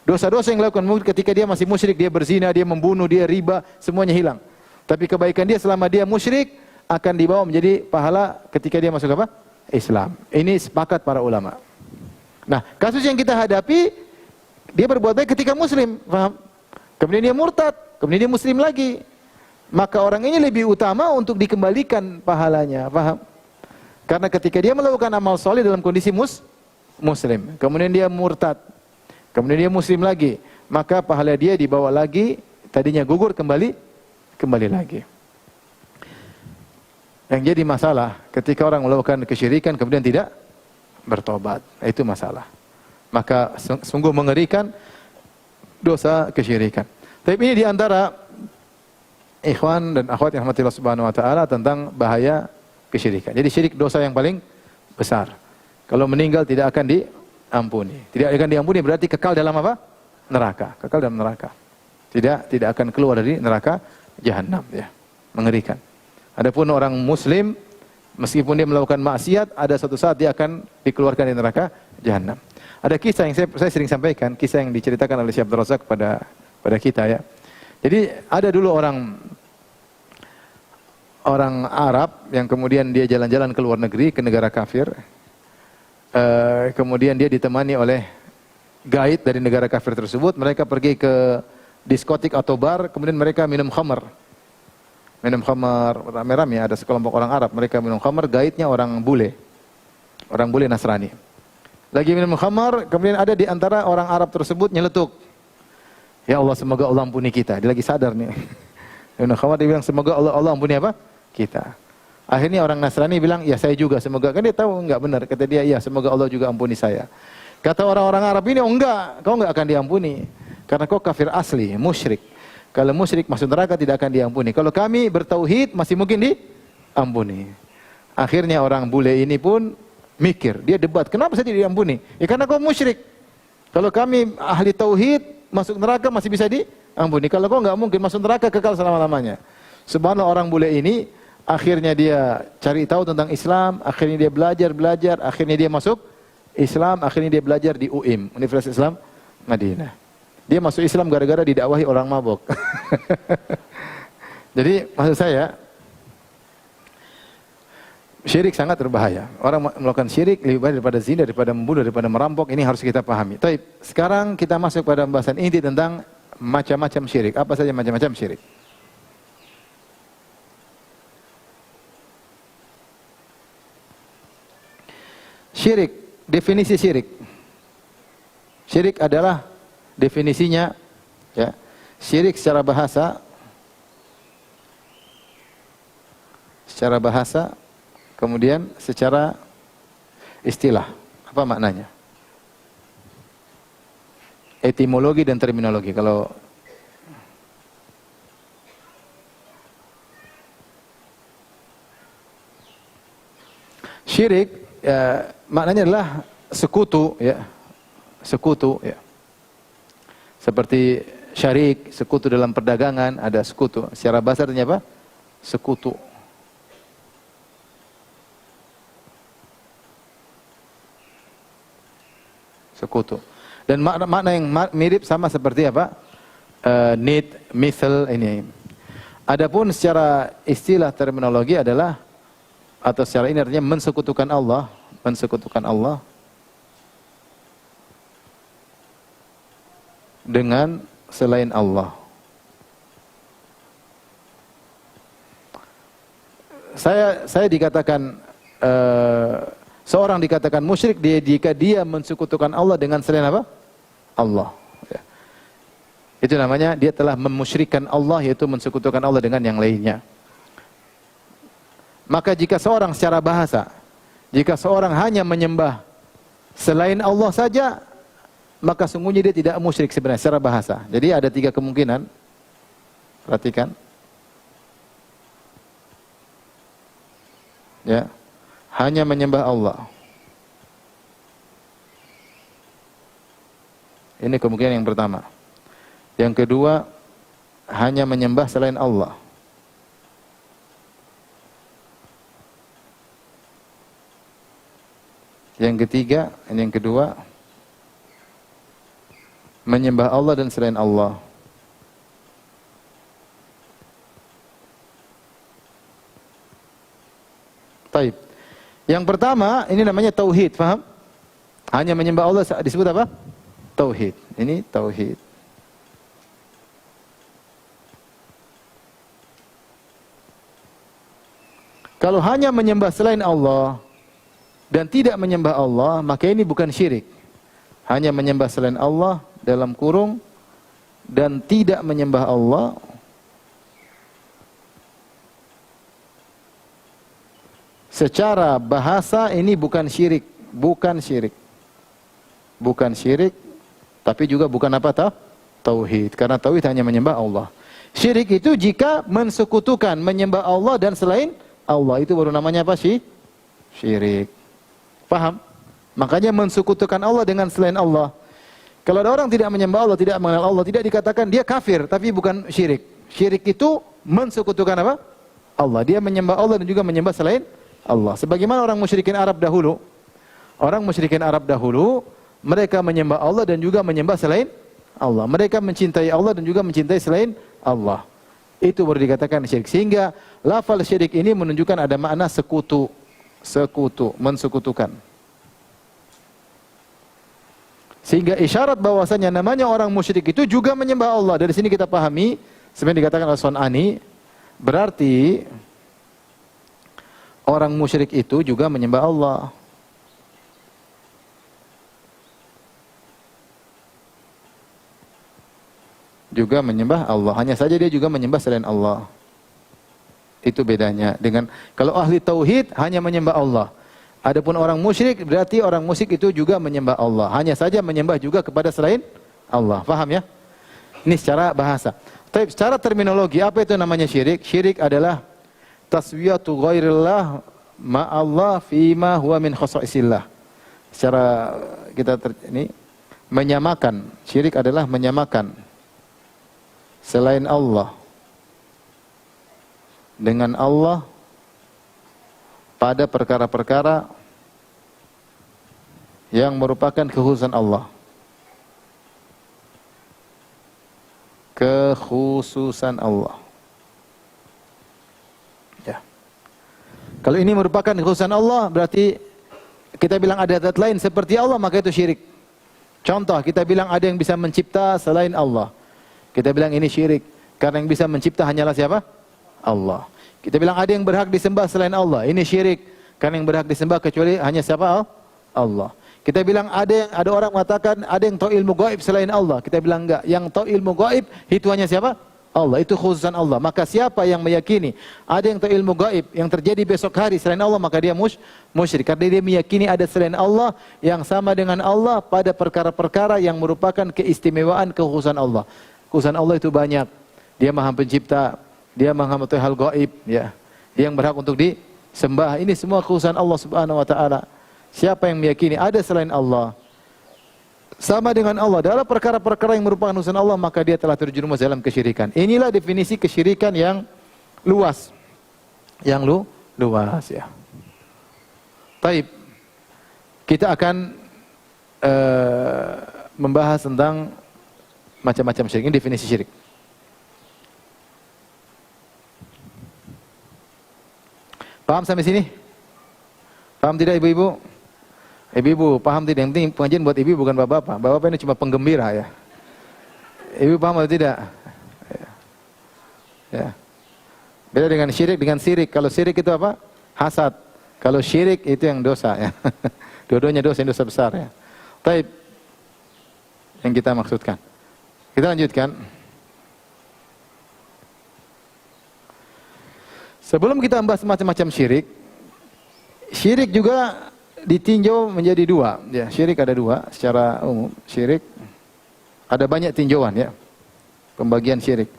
Dosa-dosa yang dilakukan ketika dia masih musyrik, dia berzina, dia membunuh, dia riba, semuanya hilang. Tapi kebaikan dia selama dia musyrik akan dibawa menjadi pahala ketika dia masuk apa? Islam. Ini sepakat para ulama. Nah, kasus yang kita hadapi, dia berbuat baik ketika muslim, paham? Kemudian dia murtad, kemudian dia muslim lagi. Maka orang ini lebih utama untuk dikembalikan pahalanya, paham? Karena ketika dia melakukan amal soleh dalam kondisi muslim, kemudian dia murtad, kemudian dia muslim lagi, maka pahala dia dibawa lagi, tadinya gugur kembali lagi. Yang jadi masalah ketika orang melakukan kesyirikan kemudian tidak bertobat. Itu masalah. Maka sungguh mengerikan dosa kesyirikan. Tapi ini di antara ikhwan dan akhwat yang rahmatillah subhanahu wa ta'ala tentang bahaya kesyirikan. Jadi syirik dosa yang paling besar. Kalau meninggal tidak akan diampuni. Tidak akan diampuni berarti kekal dalam apa? Neraka. Kekal dalam neraka. Tidak akan keluar dari neraka jahanam, ya. Mengerikan. Adapun orang muslim meskipun dia melakukan maksiat, ada suatu saat dia akan dikeluarkan dari neraka jahanam. Ada kisah yang saya sering sampaikan, kisah yang diceritakan oleh Syekh Abdul Razak pada kita, ya. Jadi ada dulu orang Arab yang kemudian dia jalan-jalan ke luar negeri, ke negara kafir. Kemudian dia ditemani oleh guide dari negara kafir tersebut. Mereka pergi ke diskotik atau bar, kemudian mereka minum khamar. Minum khamar rame-rame, ada sekelompok orang Arab, mereka minum khamar, guide-nya orang bule Nasrani. Lagi minum khamar, kemudian ada di antara orang Arab tersebut nyeletuk. Ya Allah, semoga Allah ampuni kita. Dia lagi sadar nih. Minum khamar, dia bilang semoga Allah ampuni apa? Kita. Akhirnya orang Nasrani bilang, ya saya juga semoga. Kan dia tahu enggak benar. Kata dia, ya semoga Allah juga ampuni saya. Kata orang-orang Arab ini, oh enggak, kau enggak akan diampuni. Karena kau kafir asli, musyrik. Kalau musyrik masuk neraka tidak akan diampuni. Kalau kami bertauhid masih mungkin diampuni. Akhirnya orang bule ini pun mikir, dia debat, kenapa saya tidak diampuni? Ya karena kau musyrik. Kalau kami ahli tauhid masuk neraka masih bisa diampuni. Kalau kau enggak mungkin masuk neraka kekal selama-lamanya. Subhanallah, orang bule ini akhirnya dia cari tahu tentang Islam, akhirnya dia belajar, akhirnya dia masuk Islam, akhirnya dia belajar di UIM, Universitas Islam Madinah. Dia masuk Islam gara-gara didakwahi orang mabok. Jadi maksud saya, syirik sangat berbahaya. Orang melakukan syirik lebih baik daripada zina, daripada membunuh, daripada merampok. Ini harus kita pahami. Tapi sekarang kita masuk pada pembahasan inti tentang macam-macam syirik. Apa saja macam-macam syirik? Syirik, definisi syirik. Syirik adalah definisinya, ya. Syirik secara bahasa, kemudian secara istilah. Apa maknanya? Etimologi dan terminologi. Kalau syirik, ya, maknanya adalah sekutu, ya. Sekutu, ya. Seperti syarik, sekutu dalam perdagangan, ada sekutu. Secara bahasa artinya apa? Sekutu. Sekutu. Dan makna yang mirip sama seperti apa? Nid, misal ini. Adapun secara istilah terminologi adalah, atau secara ini artinya mensekutukan Allah, dengan selain Allah. Saya dikatakan seorang dikatakan musyrik jika dia mensekutukan Allah dengan selain apa? Allah. Ya. Itu namanya dia telah memusyrikkan Allah, yaitu mensekutukan Allah dengan yang lainnya. Maka jika seorang secara bahasa, jika seorang hanya menyembah selain Allah saja, maka sungguhnya dia tidak musyrik sebenarnya secara bahasa. Jadi ada 3 kemungkinan. Perhatikan. Ya. Hanya menyembah Allah. Ini kemungkinan yang pertama. Yang kedua, hanya menyembah selain Allah. Yang ketiga, ini yang kedua, menyembah Allah dan selain Allah. Taib. Yang pertama, ini namanya tauhid, paham? Hanya menyembah Allah disebut apa? Tauhid. Ini tauhid. Kalau hanya menyembah selain Allah dan tidak menyembah Allah, maka ini bukan syirik. Hanya menyembah selain Allah dalam kurung dan tidak menyembah Allah, secara bahasa ini bukan syirik, bukan syirik, tapi juga bukan apa tauhid, karena tauhid hanya menyembah Allah. Syirik itu jika mensekutukan menyembah Allah dan selain Allah, itu baru namanya apa sih? Syirik. Paham? Makanya mensekutukan Allah dengan selain Allah. Kalau ada orang tidak menyembah Allah, tidak mengenal Allah, tidak dikatakan dia kafir, tapi bukan syirik. Syirik itu mensekutukan apa? Allah. Dia menyembah Allah dan juga menyembah selain Allah. Sebagaimana orang musyrikin Arab dahulu. Orang musyrikin Arab dahulu, mereka menyembah Allah dan juga menyembah selain Allah. Mereka mencintai Allah dan juga mencintai selain Allah. Itu baru dikatakan syirik. Sehingga lafal syirik ini menunjukkan ada makna sekutu, mensekutukan. Sehingga isyarat bahwasanya namanya orang musyrik itu juga menyembah Allah. Dari sini kita pahami, sebenarnya dikatakan oleh Sun'ani, berarti orang musyrik itu juga menyembah Allah. Juga menyembah Allah. Hanya saja dia juga menyembah selain Allah. Itu bedanya dengan kalau ahli tauhid hanya menyembah Allah. Adapun orang musyrik berarti orang musyrik itu juga menyembah Allah. Hanya saja menyembah juga kepada selain Allah. Paham ya? Ini secara bahasa. Tapi secara terminologi apa itu namanya syirik? Syirik adalah taswiyatu ghairillah ma'allah fima huwa min khasaisillah. Secara kita ini menyamakan. Syirik adalah menyamakan selain Allah dengan Allah pada perkara-perkara yang merupakan kekhususan Allah. Kekhususan Allah. Ya. Kalau ini merupakan kekhususan Allah, berarti kita bilang ada zat lain seperti Allah, maka itu syirik. Contoh, kita bilang ada yang bisa mencipta selain Allah. Kita bilang ini syirik. Karena yang bisa mencipta hanyalah siapa? Allah. Kita bilang ada yang berhak disembah selain Allah. Ini syirik. Karena yang berhak disembah kecuali hanya siapa? Allah. Kita bilang ada orang mengatakan ada yang tahu ilmu gaib selain Allah. Kita bilang enggak. Yang tahu ilmu gaib itu hanya siapa? Allah. Itu khususan Allah. Maka siapa yang meyakini ada yang tahu ilmu gaib yang terjadi besok hari selain Allah, maka dia musyrik. Karena dia meyakini ada selain Allah yang sama dengan Allah pada perkara-perkara yang merupakan keistimewaan kekhususan Allah. Kekhususan Allah itu banyak. Dia Maha Pencipta, dia Maha mengetahui hal gaib, ya. Dia yang berhak untuk disembah. Ini semua kekhususan Allah Subhanahu wa taala. Siapa yang meyakini ada selain Allah sama dengan Allah dalam perkara-perkara yang merupakan kekhususan Allah, maka dia telah terjerumus dalam kesyirikan. Inilah definisi kesyirikan yang luas. Yang luas, ya. Baik. Kita akan membahas tentang macam-macam syirik. Ini definisi syirik. Paham sampai sini? Paham tidak ibu-ibu? Ibu-ibu paham tidak? Yang penting pengajian buat ibu bukan bapak-bapak. Bapak-bapak ini cuma penggembira, ya. Ibu paham atau tidak? Ya. Beda dengan syirik dengan sirik. Kalau sirik itu apa? Hasad. Kalau syirik itu yang dosa, ya. Dua-duanya dosa, yang dosa besar, ya. Taib. Yang kita maksudkan. Kita lanjutkan. Sebelum kita membahas macam-macam syirik, syirik juga ditinjau menjadi dua. Ya, syirik ada dua secara umum. Syirik ada banyak tinjauan, ya. Pembagian syirik.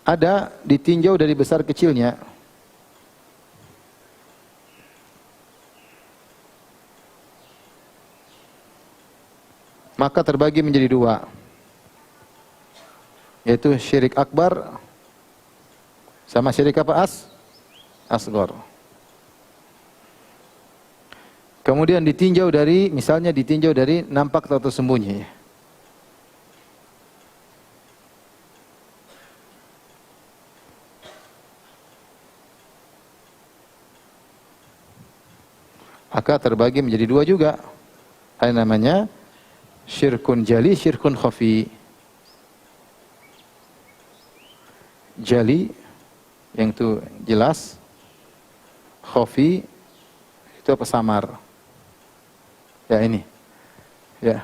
Ada ditinjau dari besar kecilnya. Maka terbagi menjadi dua, yaitu syirik akbar sama syirik apa? Asghar. Kemudian ditinjau dari, misalnya ditinjau dari nampak atau sembunyi. Maka terbagi menjadi dua juga. Ada namanya syirkun jali, syirkun khafi. Jali yang itu jelas, khafi itu apa? Samar. Ya ini. Ya.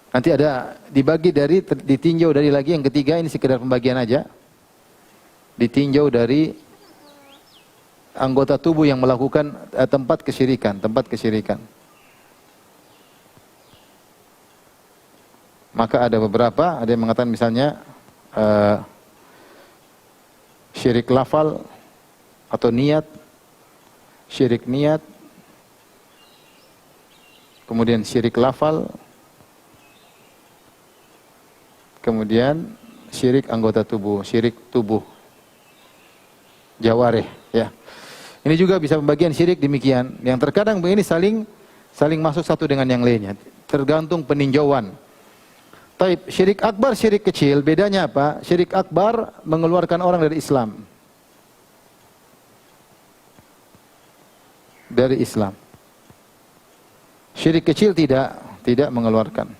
Nanti ada dibagi dari, ditinjau dari lagi yang ketiga, ini sekedar pembagian aja. Ditinjau dari anggota tubuh yang melakukan tempat kesyirikan, tempat kesyirikan. Maka ada beberapa, ada yang mengatakan misalnya syirik lafal atau niat, syirik niat, kemudian syirik lafal, kemudian syirik anggota tubuh, syirik tubuh, jawarih, ya. Ini juga bisa pembagian syirik demikian. Yang terkadang begini saling masuk satu dengan yang lainnya, tergantung peninjauan. Taib, syirik akbar, syirik kecil, bedanya apa? Syirik akbar mengeluarkan orang dari Islam. Dari Islam. Syirik kecil tidak mengeluarkan.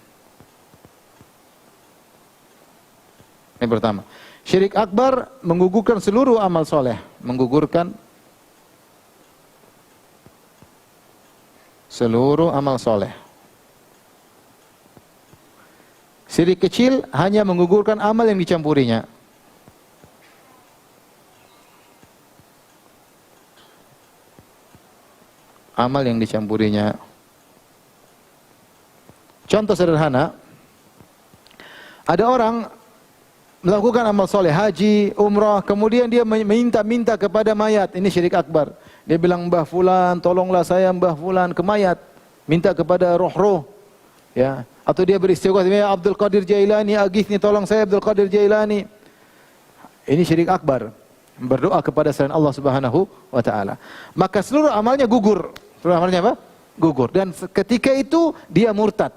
Ini pertama. Syirik akbar menggugurkan seluruh amal soleh, menggugurkan seluruh amal soleh. Syirik kecil hanya menggugurkan amal yang dicampurinya. Amal yang dicampurinya. Contoh sederhana, ada orang melakukan amal soleh, haji, umrah, kemudian dia minta kepada mayat, ini syirik akbar. Dia bilang, Mbah Fulan, tolonglah saya Mbah Fulan, ke mayat, minta kepada roh-roh, ya. Atau dia beristighosah, ya Abdul Qadir Jailani, aghithni, tolong saya Abdul Qadir Jailani. Ini syirik akbar, berdoa kepada selain Allah Subhanahu wa taala. Maka seluruh amalnya gugur. Seluruh amalnya apa? Gugur. Dan ketika itu dia murtad.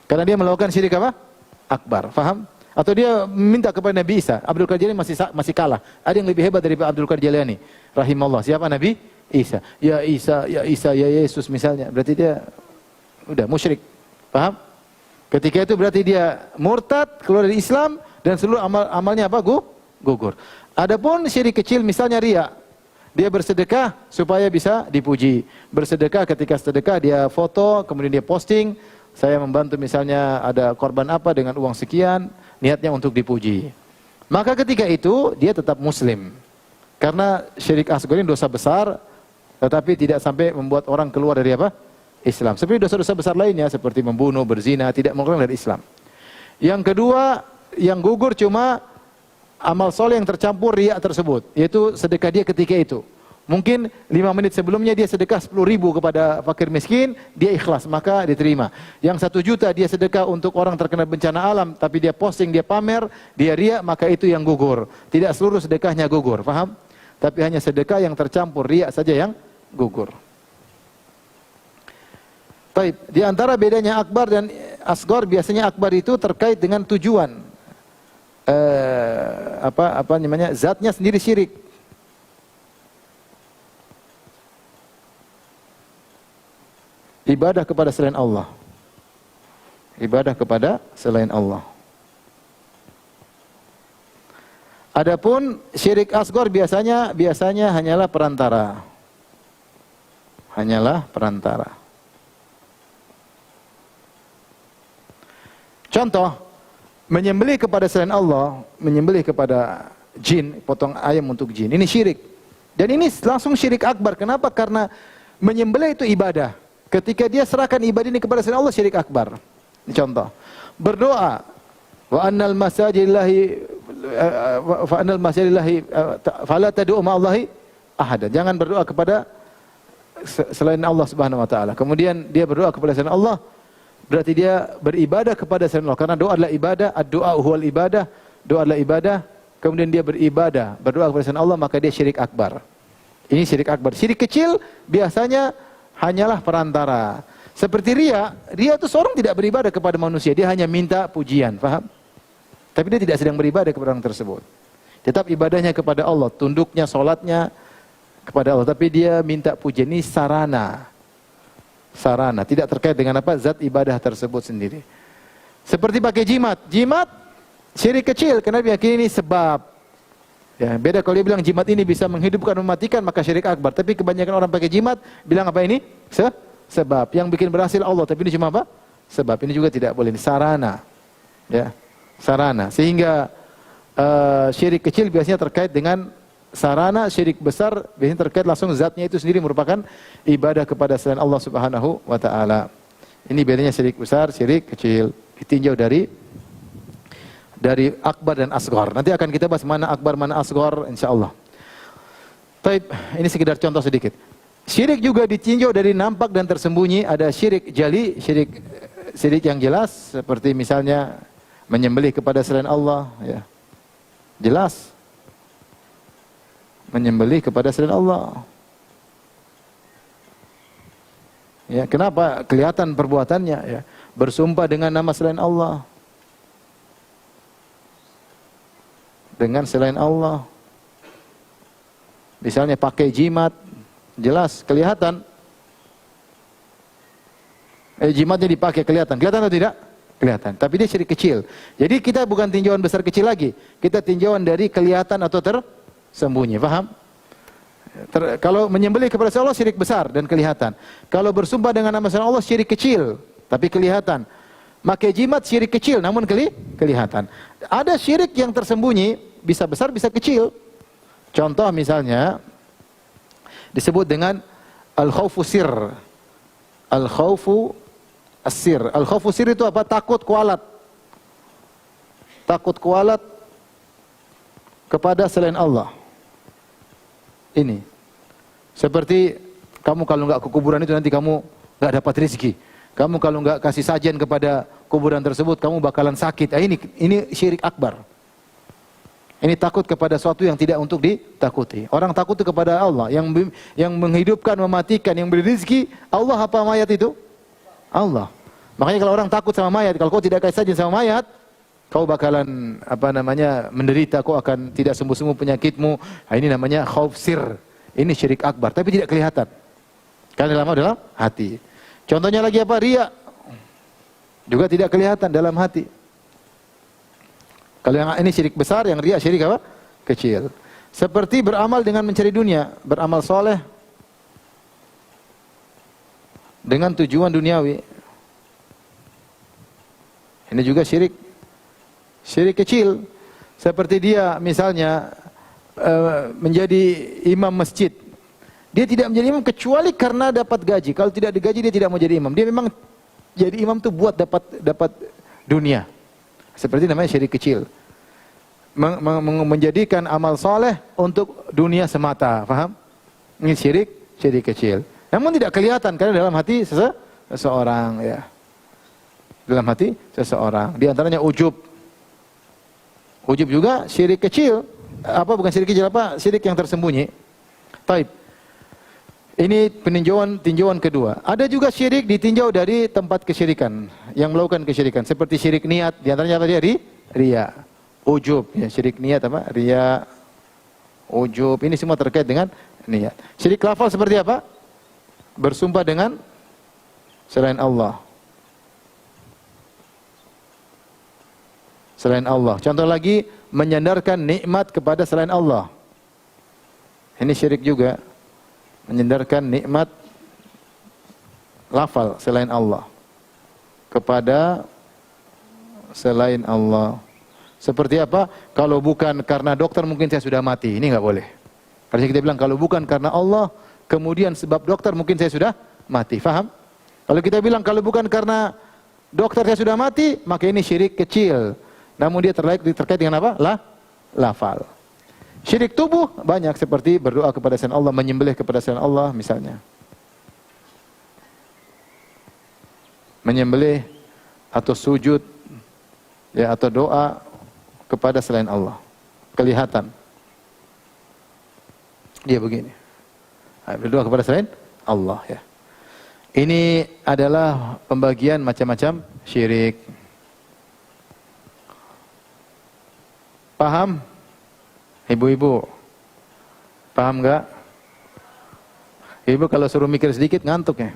Karena dia melakukan syirik apa? Akbar. Faham? Atau dia minta kepada Nabi Isa. Abdul Qadir Jailani masih kalah. Ada yang lebih hebat daripada Abdul Qadir Jailani. Rahimahullah. Siapa Nabi? Isa. Ya Isa, ya Isa, ya Yesus misalnya. Berarti dia udah musyrik. Paham? Ketika itu berarti dia murtad, keluar dari Islam, dan seluruh amalnya apa? Gugur. Adapun syirik kecil misalnya riya. Dia bersedekah supaya bisa dipuji. Bersedekah, ketika sedekah dia foto, kemudian dia posting. Saya membantu misalnya ada korban apa dengan uang sekian, niatnya untuk dipuji. Maka ketika itu dia tetap muslim. Karena syirik asghar ini dosa besar, tetapi tidak sampai membuat orang keluar dari apa? Islam. Seperti dosa-dosa besar lainnya seperti membunuh, berzina, tidak mengeluarkan dari Islam. Yang kedua, yang gugur cuma amal soleh yang tercampur riya tersebut, yaitu sedekah dia ketika itu. Mungkin 5 menit sebelumnya dia sedekah 10.000 kepada fakir miskin, dia ikhlas, maka diterima. Yang 1 juta dia sedekah untuk orang terkena bencana alam, tapi dia posting, dia pamer, dia riya, maka itu yang gugur. Tidak seluruh sedekahnya gugur, paham? Tapi hanya sedekah yang tercampur riya saja yang gugur. Baik, di antara bedanya akbar dan asghar, biasanya akbar itu terkait dengan tujuan. Zatnya sendiri syirik. Ibadah kepada selain Allah. Ibadah kepada selain Allah. Adapun syirik asghar biasanya hanyalah perantara. Hanyalah perantara. Contoh, menyembelih kepada selain Allah, menyembelih kepada jin, potong ayam untuk jin. Ini syirik. Dan ini langsung syirik akbar. Kenapa? Karena menyembelih itu ibadah. Ketika dia serahkan ibadah ini kepada selain Allah, syirik akbar. Ini contoh. Berdoa, wa annal masajidillahi fala tad'u ma'allahi ahada. Jangan berdoa kepada selain Allah Subhanahu wa taala. Kemudian dia berdoa kepada selain Allah, berarti dia beribadah kepada selain Allah. Karena doa adalah ibadah, ad-du'a huwal ibadah, doa adalah ibadah. Kemudian dia beribadah, berdoa kepada selain Allah, maka dia syirik akbar. Ini syirik akbar. Syirik kecil biasanya hanyalah perantara. Seperti riya itu seorang tidak beribadah kepada manusia, dia hanya minta pujian, paham? Tapi dia tidak sedang beribadah kepada orang tersebut. Tetap ibadahnya kepada Allah, tunduknya, salatnya kepada Allah, tapi dia minta pujian. Ini sarana, tidak terkait dengan apa? Zat ibadah tersebut sendiri. Seperti pakai jimat syirik kecil, karena dia yakini ini sebab. Ya, beda kalau dia bilang jimat ini bisa menghidupkan, mematikan, maka syirik akbar. Tapi kebanyakan orang pakai jimat bilang apa ini? Sebab. Yang bikin berhasil Allah, tapi ini cuma apa? sebab. Ini juga tidak boleh, sarana. Ya, sarana. Sehingga syirik kecil biasanya terkait dengan sarana, syirik besar biasanya terkait langsung zatnya itu sendiri merupakan ibadah kepada selain Allah Subhanahu wa taala. Ini bedanya syirik besar, syirik kecil. Ditinjau dari akbar dan asghar. Nanti akan kita bahas mana akbar, mana asghar insyaallah. Baik, ini sekedar contoh sedikit. Syirik juga ditinjau dari nampak dan tersembunyi. Ada syirik jali, syirik yang jelas seperti misalnya menyembelih kepada selain Allah, ya. Jelas. Menyembelih kepada selain Allah. Ya, kenapa? Kelihatan perbuatannya, ya. Bersumpah dengan nama selain Allah. Dengan selain Allah. Misalnya pakai jimat, jelas, kelihatan. Jimatnya dipakai, kelihatan. Kelihatan atau tidak? Kelihatan. Tapi dia syirik kecil. Jadi kita bukan tinjauan besar kecil lagi. Kita tinjauan dari kelihatan atau tersembunyi. Paham? Kalau menyembelih kepada Allah syirik besar dan kelihatan. Kalau bersumpah dengan nama selain Allah syirik kecil, tapi kelihatan. Pakai jimat syirik kecil namun kelihatan. Ada syirik yang tersembunyi, bisa besar bisa kecil. Contoh misalnya disebut dengan al-khawfu sir. Al-khawfu as-sir. Al-khawfu sir itu apa? Takut kualat. Takut kualat kepada selain Allah. Ini. Seperti kamu kalau enggak ke kuburan itu nanti kamu enggak dapat rezeki. Kamu kalau enggak kasih sajian kepada kuburan tersebut kamu bakalan sakit. Ini syirik akbar. Ini takut kepada sesuatu yang tidak untuk ditakuti. Orang takut itu kepada Allah yang menghidupkan, mematikan, yang beri rezeki. Allah apa mayat itu? Allah. Makanya kalau orang takut sama mayat, kalau kau tidak kasih sajian sama mayat, kau bakalan menderita, kau akan tidak sembuh-sembuh penyakitmu. Nah, ini namanya khauf sir. Ini syirik akbar, tapi tidak kelihatan. Karena dalam hati. Contohnya lagi apa? Riya. Juga tidak kelihatan dalam hati. Kalau yang ini syirik besar, yang riya syirik apa? Kecil. Seperti beramal dengan mencari dunia, beramal soleh dengan tujuan duniawi. Ini juga syirik kecil. Seperti dia misalnya menjadi imam masjid. Dia tidak menjadi imam kecuali karena dapat gaji. Kalau tidak digaji dia tidak mau jadi imam. Dia memang jadi imam itu buat dapat dunia. Seperti namanya syirik kecil. Menjadikan amal soleh untuk dunia semata. Faham? Ini syirik kecil. Namun tidak kelihatan karena dalam hati seseorang, ya. Dalam hati seseorang. Di antaranya ujub. Ujub juga syirik kecil. Apa bukan syirik kecil, apa? Syirik yang tersembunyi. Taib. Ini tinjauan kedua. Ada juga syirik ditinjau dari tempat kesyirikan, yang melakukan kesyirikan. Seperti syirik niat, di antaranya apa dia? Riya. Ujub, ya, syirik niat apa? Riya, ujub, ini semua terkait dengan niat. Syirik lafal seperti apa? Bersumpah dengan selain Allah. Selain Allah. Contoh lagi, menyandarkan nikmat kepada selain Allah. Ini syirik juga. Menyandarkan nikmat lafal selain Allah kepada selain Allah. Seperti apa? Kalau bukan karena dokter mungkin saya sudah mati. Ini enggak boleh. Karena kita bilang kalau bukan karena Allah, kemudian sebab dokter mungkin saya sudah mati. Faham? Kalau kita bilang kalau bukan karena dokter saya sudah mati, maka ini syirik kecil. Namun dia terkait dengan apa? Lafal. Syirik tubuh banyak seperti berdoa kepada selain Allah, menyembelih kepada selain Allah misalnya. Menyembelih atau sujud, ya, atau doa kepada selain Allah. Kelihatan. Dia begini. Berdoa kepada selain Allah, ya. Ini adalah pembagian macam-macam syirik. Paham? Ibu-ibu, paham enggak? Ibu kalau suruh mikir sedikit ngantuk ya.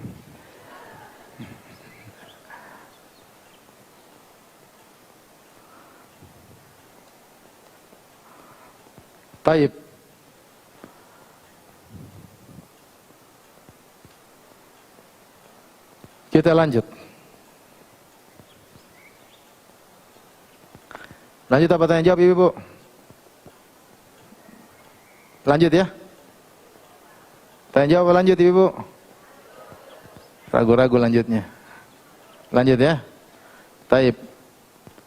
Taib. Kita lanjut. Lanjut apa tanya jawab Ibu? Lanjut ya. Tanya jawab lanjut Ibu. Ragu-ragu lanjutnya. Lanjut ya. Taib.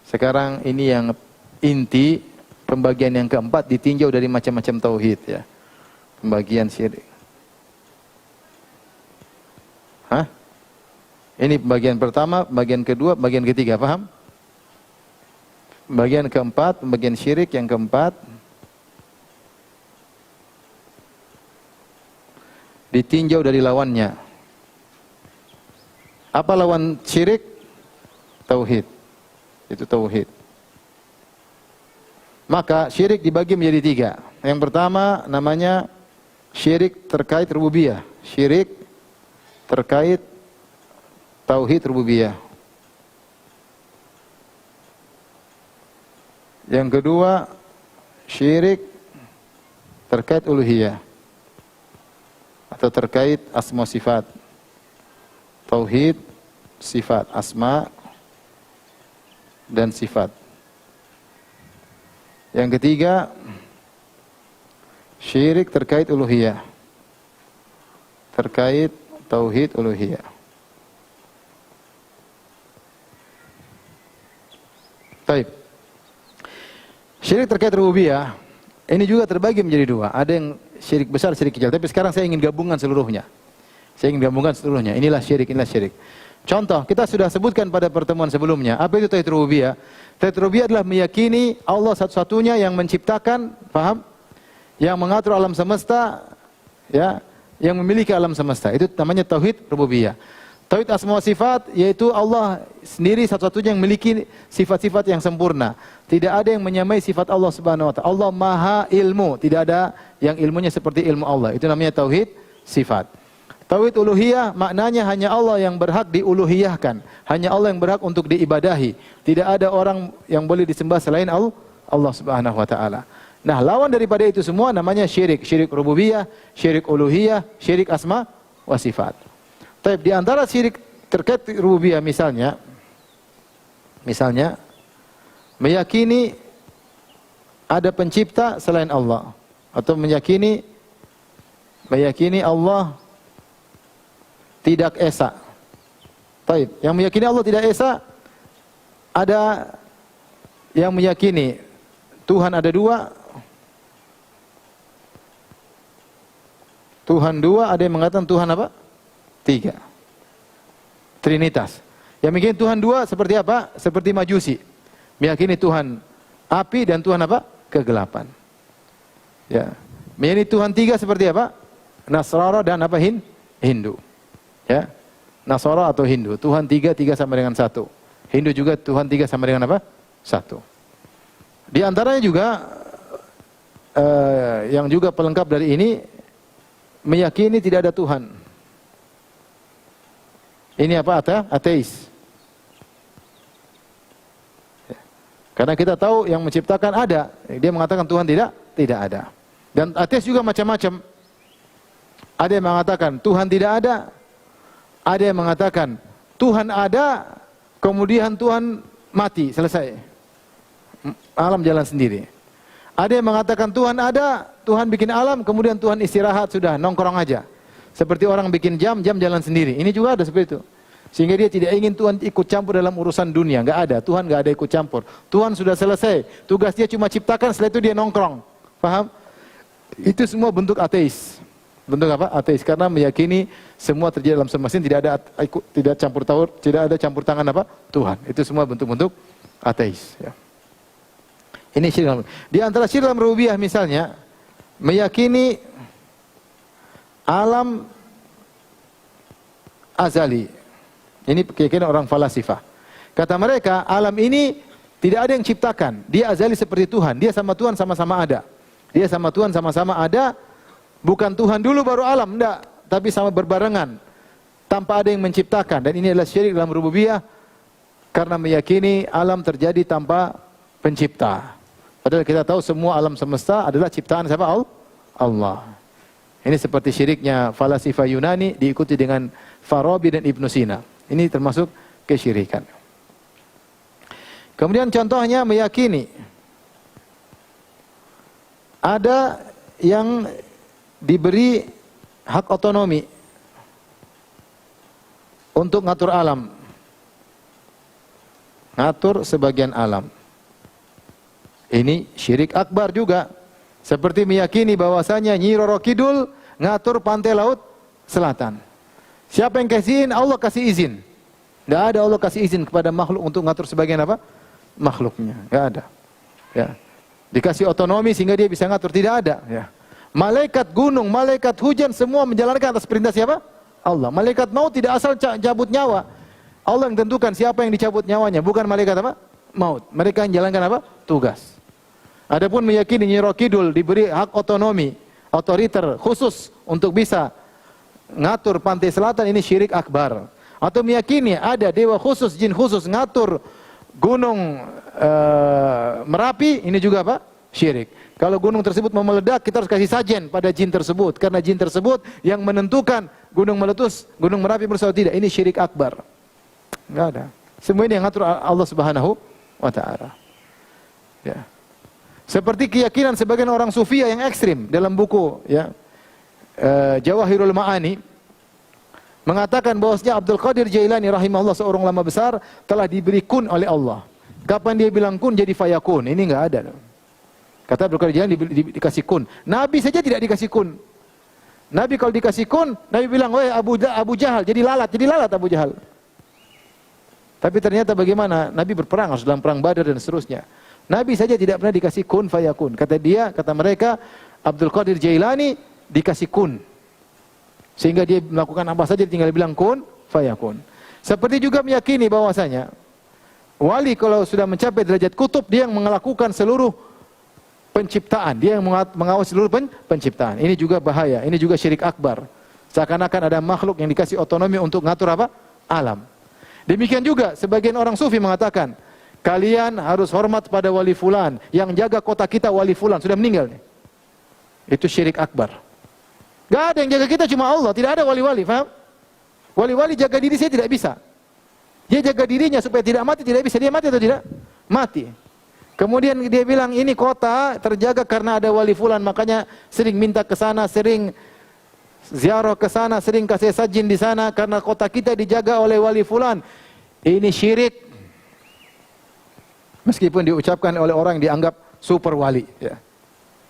Sekarang ini yang inti pembagian yang keempat ditinjau dari macam-macam tauhid ya. Pembagian syirik. Hah? Ini pembagian pertama, pembagian kedua, pembagian ketiga, paham? Pembagian keempat, pembagian syirik yang keempat ditinjau dari lawannya. Apa lawan syirik? Tauhid. Itu tauhid. Maka syirik dibagi menjadi tiga. Yang pertama namanya syirik terkait rububiyah. Syirik terkait tauhid rububiyah. Yang kedua syirik terkait uluhiyah atau terkait asma sifat. Tauhid sifat, asma dan sifat. Yang ketiga syirik terkait uluhiyah. Terkait tauhid uluhiyah. Baik. Syirik terkait rububiyah ini juga terbagi menjadi dua. Ada yang syirik besar, syirik kecil. Tapi sekarang saya ingin gabungkan seluruhnya. Inilah syirik, inilah syirik. Contoh, kita sudah sebutkan pada pertemuan sebelumnya. Apa itu tauhid rububiyah? Tauhid rububiyah adalah meyakini Allah satu-satunya yang menciptakan, paham? Yang mengatur alam semesta, ya, yang memiliki alam semesta. Itu namanya tauhid rububiyah. Tauhid asma wa sifat yaitu Allah sendiri satu-satunya yang memiliki sifat-sifat yang sempurna. Tidak ada yang menyamai sifat Allah Subhanahu wa taala. Allah Maha Ilmu, tidak ada yang ilmunya seperti ilmu Allah. Itu namanya tauhid sifat. Tauhid uluhiyah maknanya hanya Allah yang berhak diuluhiyahkan, hanya Allah yang berhak untuk diibadahi. Tidak ada orang yang boleh disembah selain Allah Subhanahu wa taala. Nah, lawan daripada itu semua namanya syirik, syirik rububiyah, syirik uluhiyah, syirik asma wa sifat. Tapi di antara syirik terkait rububiyah misalnya meyakini ada pencipta selain Allah atau meyakini Allah tidak esa. Taib. Yang meyakini Allah tidak esa, ada yang meyakini Tuhan ada dua, Tuhan dua, ada yang mengatakan Tuhan apa? Tiga. Trinitas. Yang meyakini Tuhan dua seperti apa? Seperti Majusi. Meyakini Tuhan api dan Tuhan apa? Kegelapan. Ya. Meyakini Tuhan tiga seperti apa? Nasrara dan apa? Hindu. Ya, Nasara atau Hindu, Tuhan tiga sama dengan satu. Hindu juga Tuhan tiga sama dengan apa? Satu. Di antaranya juga yang juga pelengkap dari ini meyakini tidak ada Tuhan. Ini apa? Ateis. Karena kita tahu yang menciptakan ada, dia mengatakan Tuhan tidak ada. Dan ateis juga macam-macam. Ada yang mengatakan Tuhan tidak ada. Ada yang mengatakan Tuhan ada, kemudian Tuhan mati, selesai. Alam jalan sendiri. Ada yang mengatakan Tuhan ada, Tuhan bikin alam, kemudian Tuhan istirahat, sudah, nongkrong aja. Seperti orang bikin jam jalan sendiri. Ini juga ada seperti itu. Sehingga dia tidak ingin Tuhan ikut campur dalam urusan dunia. Enggak ada, Tuhan enggak ada ikut campur. Tuhan sudah selesai, tugas dia cuma ciptakan, setelah itu dia nongkrong. Paham? Itu semua bentuk ateis. Bentuk apa? Ateis, karena meyakini semua terjadi dalam semesta ini, tidak ada campur tangan apa? Tuhan. Itu semua bentuk-bentuk ateis, ya. Ini syirik. Di antara syirik dalam rububiyah misalnya meyakini alam azali. Ini keyakinan orang falasifah. Kata mereka, alam ini tidak ada yang ciptakan. Dia azali seperti Tuhan. Dia sama Tuhan sama-sama ada. Dia sama Tuhan sama-sama ada. Bukan Tuhan dulu baru alam, enggak, tapi sama berbarengan, tanpa ada yang menciptakan. Dan ini adalah syirik dalam rububiyah, karena meyakini alam terjadi tanpa pencipta. Padahal kita tahu semua alam semesta adalah ciptaan siapa? Allah. Ini seperti syiriknya falasifah Yunani diikuti dengan Farabi dan Ibnu Sina. Ini termasuk kesyirikan. Kemudian contohnya meyakini Ada yang diberi hak otonomi untuk ngatur alam. Ngatur sebagian alam. Ini syirik akbar juga. Seperti meyakini bahwasanya Nyi Roro Kidul ngatur pantai laut selatan. Siapa yang kasih izin? Allah kasih izin. Tidak ada Allah kasih izin kepada makhluk untuk ngatur sebagian apa? Makhluknya. Tidak ada. Ya. Dikasih otonomi sehingga dia bisa ngatur. Tidak ada. Ya. Malaikat gunung, malaikat hujan semua menjalankan atas perintah siapa? Allah. Malaikat maut tidak asal cabut nyawa. Allah yang tentukan siapa yang dicabut nyawanya. Bukan malaikat apa? Maut. Mereka yang jalankan apa? Tugas. Adapun meyakini Nyi Roro Kidul diberi hak otonomi, otoriter khusus untuk bisa ngatur pantai selatan, ini syirik akbar. Atau meyakini ada dewa khusus, jin khusus ngatur gunung Merapi, ini juga apa? Syirik. Kalau gunung tersebut mau meledak, kita harus kasih sajen pada jin tersebut. Karena jin tersebut yang menentukan gunung meletus, gunung Merapi meletus atau tidak. Ini syirik akbar. Enggak ada. Semua ini yang ngatur Allah Subhanahu wa Ta'ala. Ya. Seperti keyakinan sebagian orang Sufia yang ekstrim dalam buku ya Jawahirul Ma'ani mengatakan bahwasanya Abdul Qadir Jailani rahimahullah seorang ulama besar telah diberi kun oleh Allah. Kapan dia bilang kun jadi fayakun? Ini enggak ada. Kata Abdul Qadir Jailani dikasih kun. Nabi saja tidak dikasih kun. Nabi kalau dikasih kun, Nabi bilang, "Woi Abu Jahal, jadi lalat Abu Jahal." Tapi ternyata bagaimana? Nabi berperang harus dalam perang Badar dan seterusnya. Nabi saja tidak pernah dikasih kun fayakun. Kata mereka, Abdul Qadir Jailani dikasih kun. Sehingga dia melakukan apa saja tinggal bilang kun fayakun. Seperti juga meyakini bahwasanya wali kalau sudah mencapai derajat kutub, dia yang melakukan seluruh penciptaan, dia yang mengawasi seluruh penciptaan. Ini juga bahaya, ini juga syirik akbar. Seakan-akan ada makhluk yang dikasih otonomi untuk ngatur apa? Alam. Demikian juga sebagian orang sufi mengatakan, kalian harus hormat pada wali fulan, yang jaga kota kita wali fulan, sudah meninggal nih. Itu syirik akbar. Gak ada yang jaga kita, cuma Allah. Tidak ada wali-wali, faham? Wali-wali jaga diri saya tidak bisa. Dia jaga dirinya supaya tidak mati, tidak bisa. Dia mati atau tidak? Mati. Kemudian dia bilang, ini kota terjaga karena ada wali fulan, makanya sering minta ke sana, sering ziarah ke sana, sering kasih sajin di sana, karena kota kita dijaga oleh wali fulan. Ini syirik. Meskipun diucapkan oleh orang yang dianggap super wali. Ya.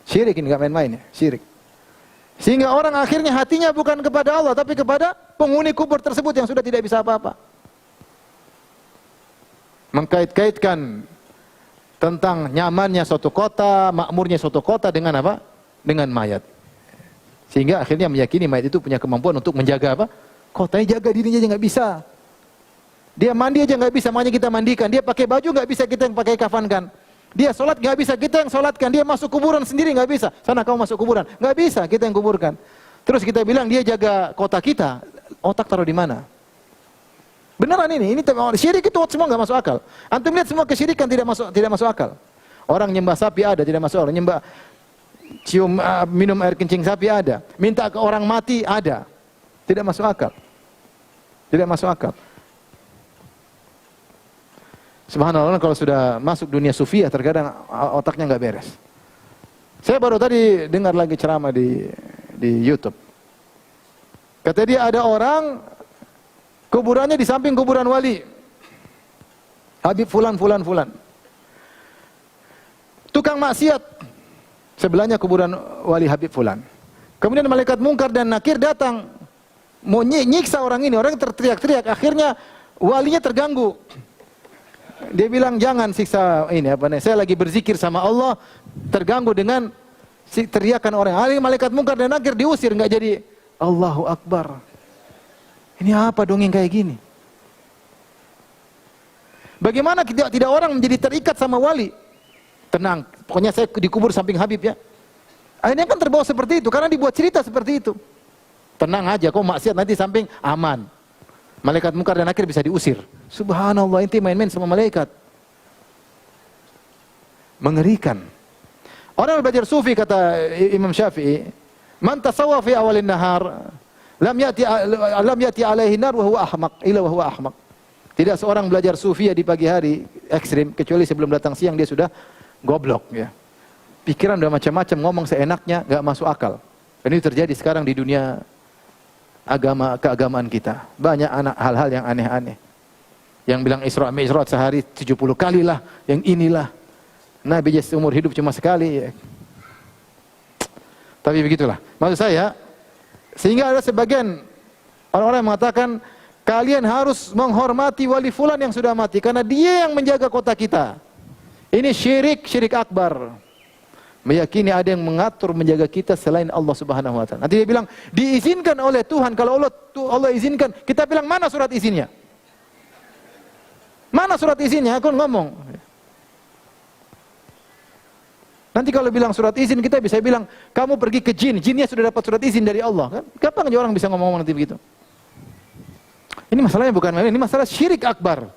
Syirik ini, gak main-main ya, syirik. Sehingga orang akhirnya hatinya bukan kepada Allah, tapi kepada penghuni kubur tersebut yang sudah tidak bisa apa-apa. Mengkait-kaitkan tentang nyamannya suatu kota, makmurnya suatu kota dengan apa? Dengan mayat. Sehingga akhirnya meyakini mayat itu punya kemampuan untuk menjaga apa? Kotanya, jaga dirinya aja nggak bisa. Dia mandi aja nggak bisa, makanya kita mandikan. Dia pakai baju nggak bisa, kita yang pakai kafankan. Dia sholat nggak bisa, kita yang sholatkan. Dia masuk kuburan sendiri nggak bisa. Sana kamu masuk kuburan, nggak bisa, kita yang kuburkan. Terus kita bilang dia jaga kota kita, otak taruh di mana? Beneran ini syirik itu semua nggak masuk akal. Antum lihat semua kesyirikan tidak masuk akal. Orang nyembah sapi ada, tidak masuk akal. Nyembah cium minum air kencing sapi ada. Minta ke orang mati ada, tidak masuk akal. Tidak masuk akal. Subhanallah, kalau sudah masuk dunia sufiah terkadang otaknya nggak beres. Saya baru tadi dengar lagi ceramah di YouTube. Kata dia ada orang kuburannya di samping kuburan wali. Habib fulan. Tukang maksiat. Sebelahnya kuburan wali Habib fulan. Kemudian malaikat mungkar dan nakir datang mau nyiksa orang ini. Orang terteriak-teriak, akhirnya walinya terganggu. Dia bilang jangan siksa ini saya lagi berzikir sama Allah, terganggu dengan teriakan orang. Malaikat mungkar dan nakir diusir, nggak jadi. Allahu Akbar. Ini apa dongeng kayak gini? Bagaimana tidak orang menjadi terikat sama wali? Tenang, pokoknya saya dikubur samping Habib ya. Akhirnya kan terbawa seperti itu karena dibuat cerita seperti itu. Tenang aja, kok maksiat nanti samping aman. Malaikat mungkar dan nakir bisa diusir. Subhanallah, inti main-main sama malaikat. Mengerikan. Orang belajar sufi, kata Imam Syafi'i, man tasawwa fi awalin nahar lam yati alaihi nar wa huwa ahmaq illa wa huwa ahmaq. Tidak seorang belajar sufi di pagi hari ekstrim kecuali sebelum datang siang dia sudah goblok ya. pikiran udah macam-macam, ngomong seenaknya, nggak masuk akal. Dan ini terjadi sekarang di dunia keagamaan kita. Banyak hal-hal yang aneh-aneh. Yang bilang Isra Mi'raj sehari 70 kali lah, yang inilah. Nabi seumur hidup cuma sekali. Ya. Tapi begitulah. Maksud saya, sehingga ada sebagian orang-orang yang mengatakan, kalian harus menghormati wali fulan yang sudah mati, karena dia yang menjaga kota kita. Ini syirik akbar. Meyakini ada yang mengatur menjaga kita selain Allah Subhanahu wa taala. Nanti dia bilang diizinkan oleh Tuhan. Kalau Allah izinkan, kita bilang mana surat izinnya? Mana surat izinnya? Aku ngomong. Nanti kalau bilang surat izin, kita bisa bilang kamu pergi ke jin, jinnya sudah dapat surat izin dari Allah. Kan? Kapan aja orang bisa ngomong nanti begitu? Ini masalahnya bukan main, ini masalah syirik akbar.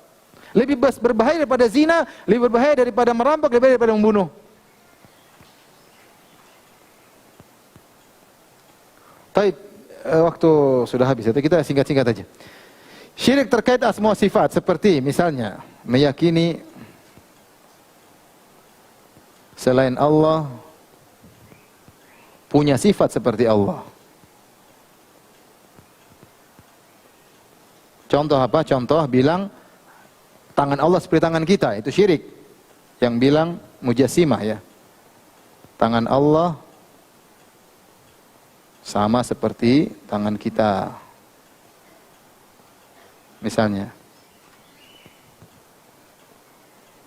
Lebih berbahaya daripada zina, lebih berbahaya daripada merampok, lebih berbahaya daripada membunuh. Baik, waktu sudah habis, itu kita singkat-singkat aja. Syirik terkait asma sifat, seperti misalnya meyakini selain Allah punya sifat seperti Allah. Contoh apa? Contoh bilang tangan Allah seperti tangan kita, itu syirik. Yang bilang mujassimah ya. Tangan Allah sama seperti tangan kita. Misalnya.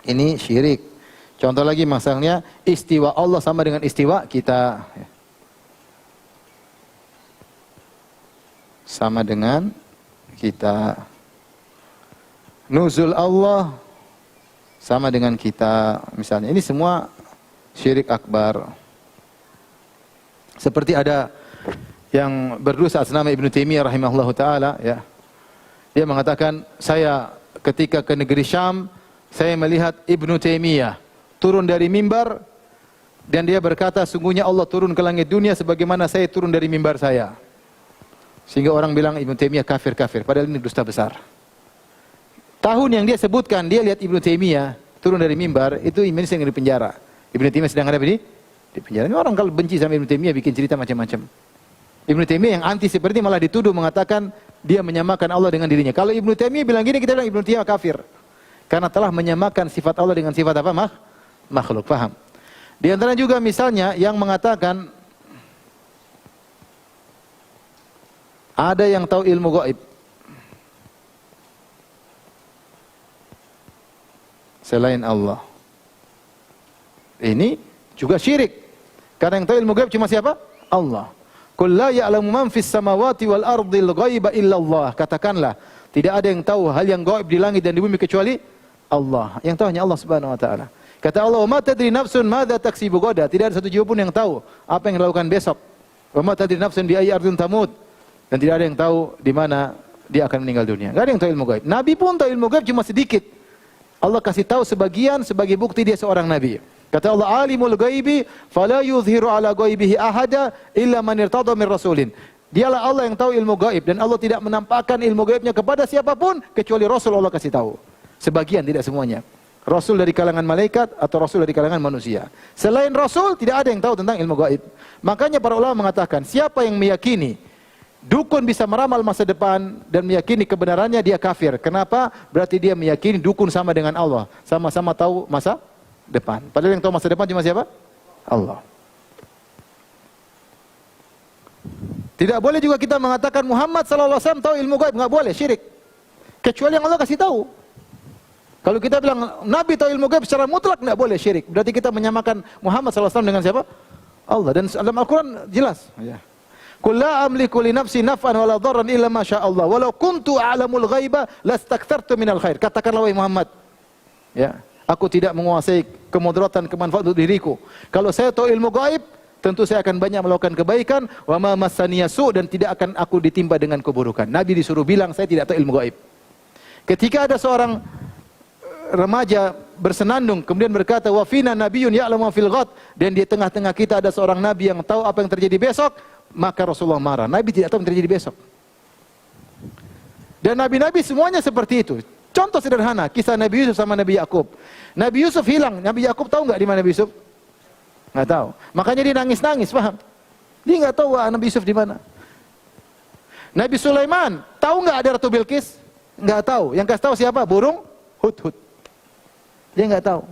Ini syirik. Contoh lagi masalahnya istiwa Allah sama dengan istiwa kita. Sama dengan kita. Nuzul Allah sama dengan kita. Misalnya. Ini semua syirik akbar. Seperti ada yang berdosa atas nama Ibnu Taimiyah rahimahullahu taala ya. Dia mengatakan, saya ketika ke negeri Syam, saya melihat Ibnu Taimiyah turun dari mimbar dan dia berkata, sungguhnya Allah turun ke langit dunia sebagaimana saya turun dari mimbar saya. Sehingga orang bilang Ibnu Taimiyah kafir, padahal ini dusta besar. Tahun yang dia sebutkan, dia lihat Ibnu Taimiyah turun dari mimbar, itu Ibnu sedang di penjara. Ibnu Taimiyah sedang ada di penjara. Ini orang kalau benci sama Ibnu Taimiyah bikin cerita macam-macam. Ibnu Taimiyah yang anti seperti malah dituduh mengatakan dia menyamakan Allah dengan dirinya. Kalau Ibnu Taimiyah bilang gini, kita bilang Ibnu Taimiyah kafir. Karena telah menyamakan sifat Allah dengan sifat apa? Makhluk. Paham? Di antara juga misalnya yang mengatakan ada yang tahu ilmu gaib. Selain Allah. Ini juga syirik. Karena yang tahu ilmu gaib cuma siapa? Allah. Qul la ya'lamu man fis samawati wal ardil ghaiba illa Allah. Katakanlah, tidak ada yang tahu hal yang gaib di langit dan di bumi kecuali Allah. Yang tahu hanya Allah Subhanahu wa taala. Kata Allah, "Ma tadri nafsun madza taksibu ghadan." Tidak ada satu jiwa pun yang tahu apa yang dilakukan besok. "Wa ma tadri nafsun bi ayyi ardin tamut." Dan tidak ada yang tahu di mana dia akan meninggal dunia. Enggak ada yang tahu ilmu gaib. Nabi pun tahu ilmu gaib cuma sedikit. Allah kasih tahu sebagian sebagai bukti dia seorang nabi. Kata Allah, alimul ghaibi fala yuzhiru ala ghaibihi ahada illa man irtada min rasulin. Dialah Allah yang tahu ilmu gaib dan Allah tidak menampakkan ilmu gaibnya kepada siapapun kecuali Rasul Allah kasih tahu. Sebagian, tidak semuanya. Rasul dari kalangan malaikat atau Rasul dari kalangan manusia. Selain Rasul tidak ada yang tahu tentang ilmu gaib. Makanya para ulama mengatakan, siapa yang meyakini dukun bisa meramal masa depan dan meyakini kebenarannya, dia kafir. Kenapa? Berarti dia meyakini dukun sama dengan Allah. Sama-sama tahu masa depan. Padahal yang tahu masa depan cuma siapa? Allah. Tidak boleh juga kita mengatakan Muhammad SAW tahu ilmu gaib. Nggak boleh, syirik. Kecuali yang Allah kasih tahu. Kalau kita bilang Nabi tahu ilmu gaib secara mutlak, nggak boleh, syirik. Berarti kita menyamakan Muhammad SAW dengan siapa? Allah. Dan dalam Al-Quran jelas. Ya. Qul la amliku li nafsi naf'an wala dharran illa ma syaa Allah. Walau kuntu a'lamul ghaiba lastakthartu minal khair. Katakanlah wahai Muhammad. Ya. Aku tidak menguasai kemudaratan, kemanfaatan untuk diriku. Kalau saya tahu ilmu gaib, tentu saya akan banyak melakukan kebaikan. Wa ma massaniya su', dan tidak akan aku ditimpa dengan keburukan. Nabi disuruh bilang saya tidak tahu ilmu gaib. Ketika ada seorang remaja bersenandung kemudian berkata wa fina nabiyyun ya'lamu fil ghad, dan di tengah-tengah kita ada seorang nabi yang tahu apa yang terjadi besok, maka Rasulullah marah. Nabi tidak tahu yang terjadi besok. Dan nabi-nabi semuanya seperti itu. Contoh sederhana, kisah Nabi Yusuf sama Nabi Yakub. Nabi Yusuf hilang, Nabi Yakub tahu nggak di mana Nabi Yusuf? Nggak tahu. Makanya dia nangis-nangis, paham? Dia nggak tahu Nabi Yusuf di mana. Nabi Sulaiman, tahu nggak ada Ratu Bilqis? Nggak tahu. Yang kasih tahu siapa? Burung hudhud. Dia nggak tahu.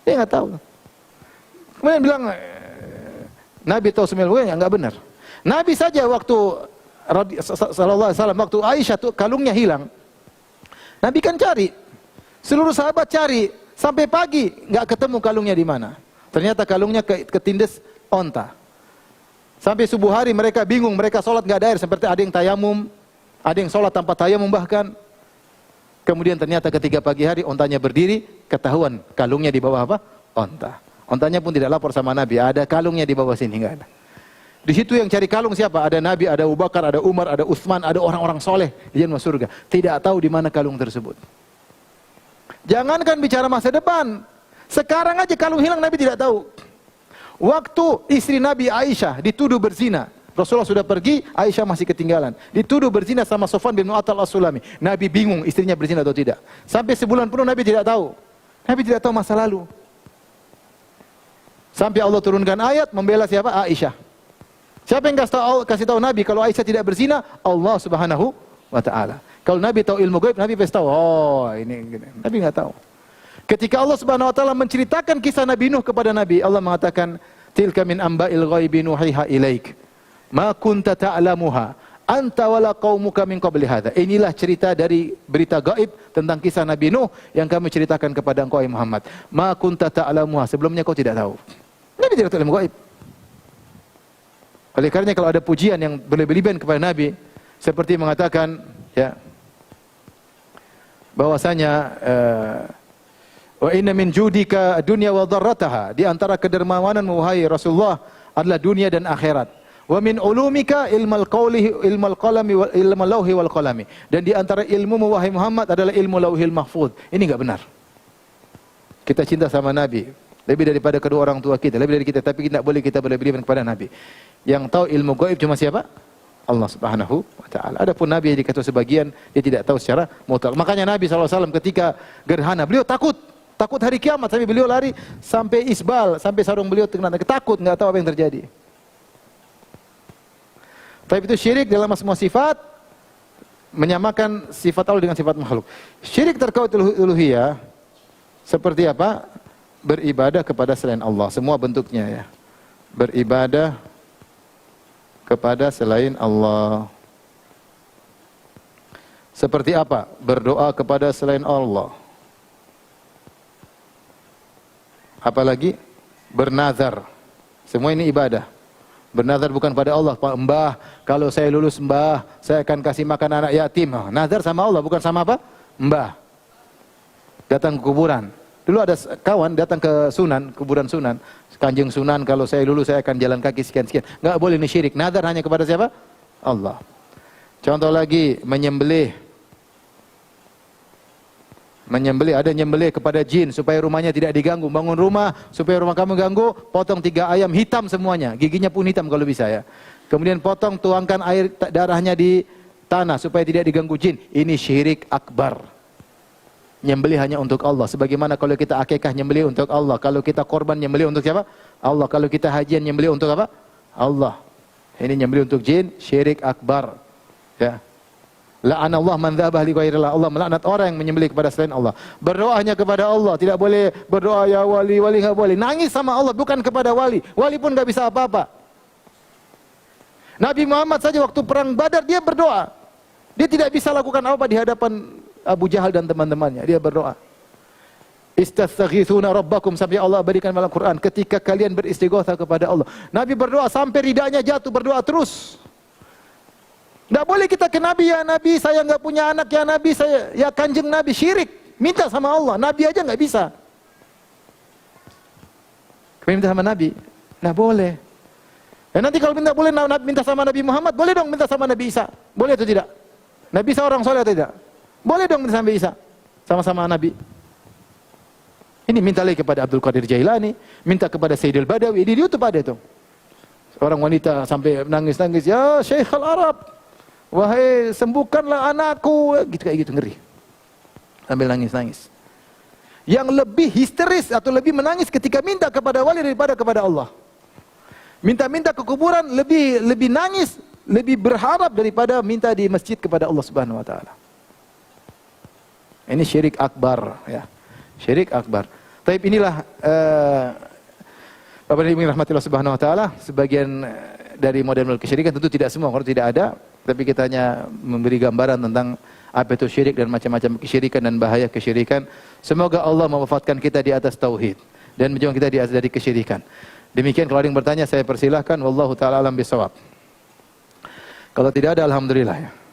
Dia nggak tahu. Kemudian bilang, Nabi tahu semua, nggak benar. Nabi saja waktu sallallahu alaihi wasallam, waktu Aisyah tuh kalungnya hilang, Nabi kan cari, seluruh sahabat cari sampai pagi nggak ketemu kalungnya di mana. Ternyata kalungnya ketindes onta. Sampai subuh hari mereka bingung, mereka sholat nggak ada air, seperti ada yang tayamum, ada yang sholat tanpa tayamum bahkan. Kemudian ternyata ketika pagi hari ontanya berdiri, ketahuan kalungnya di bawah apa? Onta. Ontanya pun tidak lapor sama Nabi, ada kalungnya di bawah sini, nggak ada. Di situ yang cari kalung siapa? Ada Nabi, ada Abu Bakar, ada Umar, ada Utsman, ada orang-orang soleh di jannah surga. Tidak tahu di mana kalung tersebut. Jangankan bicara masa depan, sekarang aja kalung hilang Nabi tidak tahu. Waktu istri Nabi Aisyah dituduh berzina, Rasulullah sudah pergi, Aisyah masih ketinggalan. Dituduh berzina sama Sofwan bin Mu'attal As-Sulami. Nabi bingung istrinya berzina atau tidak. Sampai sebulan penuh Nabi tidak tahu. Nabi tidak tahu masa lalu. Sampai Allah turunkan ayat membela siapa? Aisyah. Siapa yang kasih tahu Nabi kalau Aisyah tidak berzina? Allah Subhanahu wa taala. Kalau Nabi tahu ilmu gaib, Nabi pasti tahu. Oh, ini gini. Nabi enggak tahu. Ketika Allah Subhanahu wa taala menceritakan kisah Nabi Nuh kepada Nabi, Allah mengatakan, "Tilka min amba'il ghaibi nuhiha ilaik. Ma kunta ta'lamuha anta wala qaumuka min qabli hadza." Inilah cerita dari berita gaib tentang kisah Nabi Nuh yang kami ceritakan kepada engkau Muhammad. Ma kunta ta'lamuha, sebelumnya kau tidak tahu. Nabi tidak tahu ilmu gaib. Oleh karenanya kalau ada pujian yang berlebihan kepada Nabi, seperti mengatakan ya bahwasanya wa inna min judika dunya wa dharrataha, di antara kedermawanan wahai Rasulullah adalah dunia dan akhirat. Wa min ulumika ilmal qalami wal ilmal lauhi wal qalami, dan di antara ilmu wahai Muhammad adalah ilmu lauhil mahfuz. Ini enggak benar. Kita cinta sama Nabi lebih daripada kedua orang tua kita, lebih dari kita, tapi tidak boleh kita berlebihan kepada Nabi. Yang tahu ilmu gaib cuma siapa? Allah Subhanahu wa taala. Adapun Nabi yang dikatakan sebagian, dia tidak tahu secara mutlak. Makanya Nabi SAW ketika gerhana, beliau takut hari kiamat, sampai beliau lari sampai isbal, sampai sarung beliau kena takut, enggak tahu apa yang terjadi. Tapi itu syirik dalam semua sifat, menyamakan sifat Allah dengan sifat makhluk. Syirik terkait uluhiyah seperti apa? Beribadah kepada selain Allah, semua bentuknya ya. Beribadah kepada selain Allah. Seperti apa? Berdoa kepada selain Allah. Apalagi bernazar. Semua ini ibadah. Bernazar bukan pada Allah, Pak Mbah, kalau saya lulus Mbah, saya akan kasih makan anak yatim. Nazar sama Allah, bukan sama apa? Mbah. Datang ke kuburan. Dulu ada kawan datang ke Sunan, kuburan Sunan. Kanjeng Sunan, kalau saya lulus saya akan jalan kaki sekian-sekian. Enggak boleh ini syirik. Nazar hanya kepada siapa? Allah. Contoh lagi, menyembelih. Menyembelih, ada nyembelih kepada jin supaya rumahnya tidak diganggu. Bangun rumah supaya rumah kamu ganggu, potong 3 ayam hitam semuanya, giginya pun hitam kalau bisa ya. Kemudian potong, tuangkan air darahnya di tanah supaya tidak diganggu jin. Ini syirik akbar. Nyembelih hanya untuk Allah. Sebagaimana kalau kita akikah nyembelih untuk Allah, kalau kita korban nyembelih untuk siapa? Allah. Kalau kita hajian nyembelih untuk apa? Allah. Ini nyembelih untuk jin, syirik akbar. Ya. La'anallah man dzabah li ghairillah. Allah melaknat orang yang menyembelih kepada selain Allah. Berdoa hanya kepada Allah, tidak boleh berdoa ya wali, wali enggak boleh. Nangis sama Allah bukan kepada wali. Wali pun enggak bisa apa-apa. Nabi Muhammad saja waktu perang Badar dia berdoa. Dia tidak bisa lakukan apa di hadapan Abu Jahal dan teman-temannya. Dia berdoa. Istaghitsuna rabbakum, sampai Allah berikan dalam Quran, ketika kalian beristighatsah kepada Allah. Nabi berdoa sampai ridanya jatuh, berdoa terus. Tidak boleh kita ke Nabi, ya Nabi saya enggak punya anak, ya Nabi saya, ya kanjeng Nabi, syirik. Minta sama Allah, Nabi aja enggak bisa. Minta sama Nabi, nah boleh. Dan nanti kalau boleh minta sama Nabi Muhammad, boleh dong minta sama Nabi Isa. Boleh atau tidak? Nabi Isa orang soleh atau tidak? Boleh dong minta sama Isa. Sama-sama Nabi. Ini minta lagi kepada Abdul Qadir Jailani, minta kepada Sayyidul Badawi, di YouTube ada itu. Orang wanita sampai nangis-nangis, ya Syekh Al-Arab, wahai sembuhkanlah anakku, gitu kayak gitu, ngeri. Sambil nangis-nangis. yang lebih histeris atau lebih menangis ketika minta kepada wali daripada kepada Allah. Minta-minta ke kuburan lebih nangis, lebih berharap daripada minta di masjid kepada Allah Subhanahu wa taala. Ini syirik akbar, ya. Syirik akbar. Tapi inilah Bapak dan Ibu yang rahmatillah Subhanahu wa taala, sebagian dari model-model kesyirikan, tentu tidak semua, kalau tidak ada, tapi kita hanya memberi gambaran tentang apa itu syirik dan macam-macam kesyirikan dan bahaya kesyirikan. Semoga Allah mewafatkan kita di atas tauhid dan menjauhkan kita di atas dari kesyirikan. Demikian, kalau ada yang bertanya saya persilahkan. Wallahu taala alam bisawab. Kalau tidak ada, alhamdulillah ya.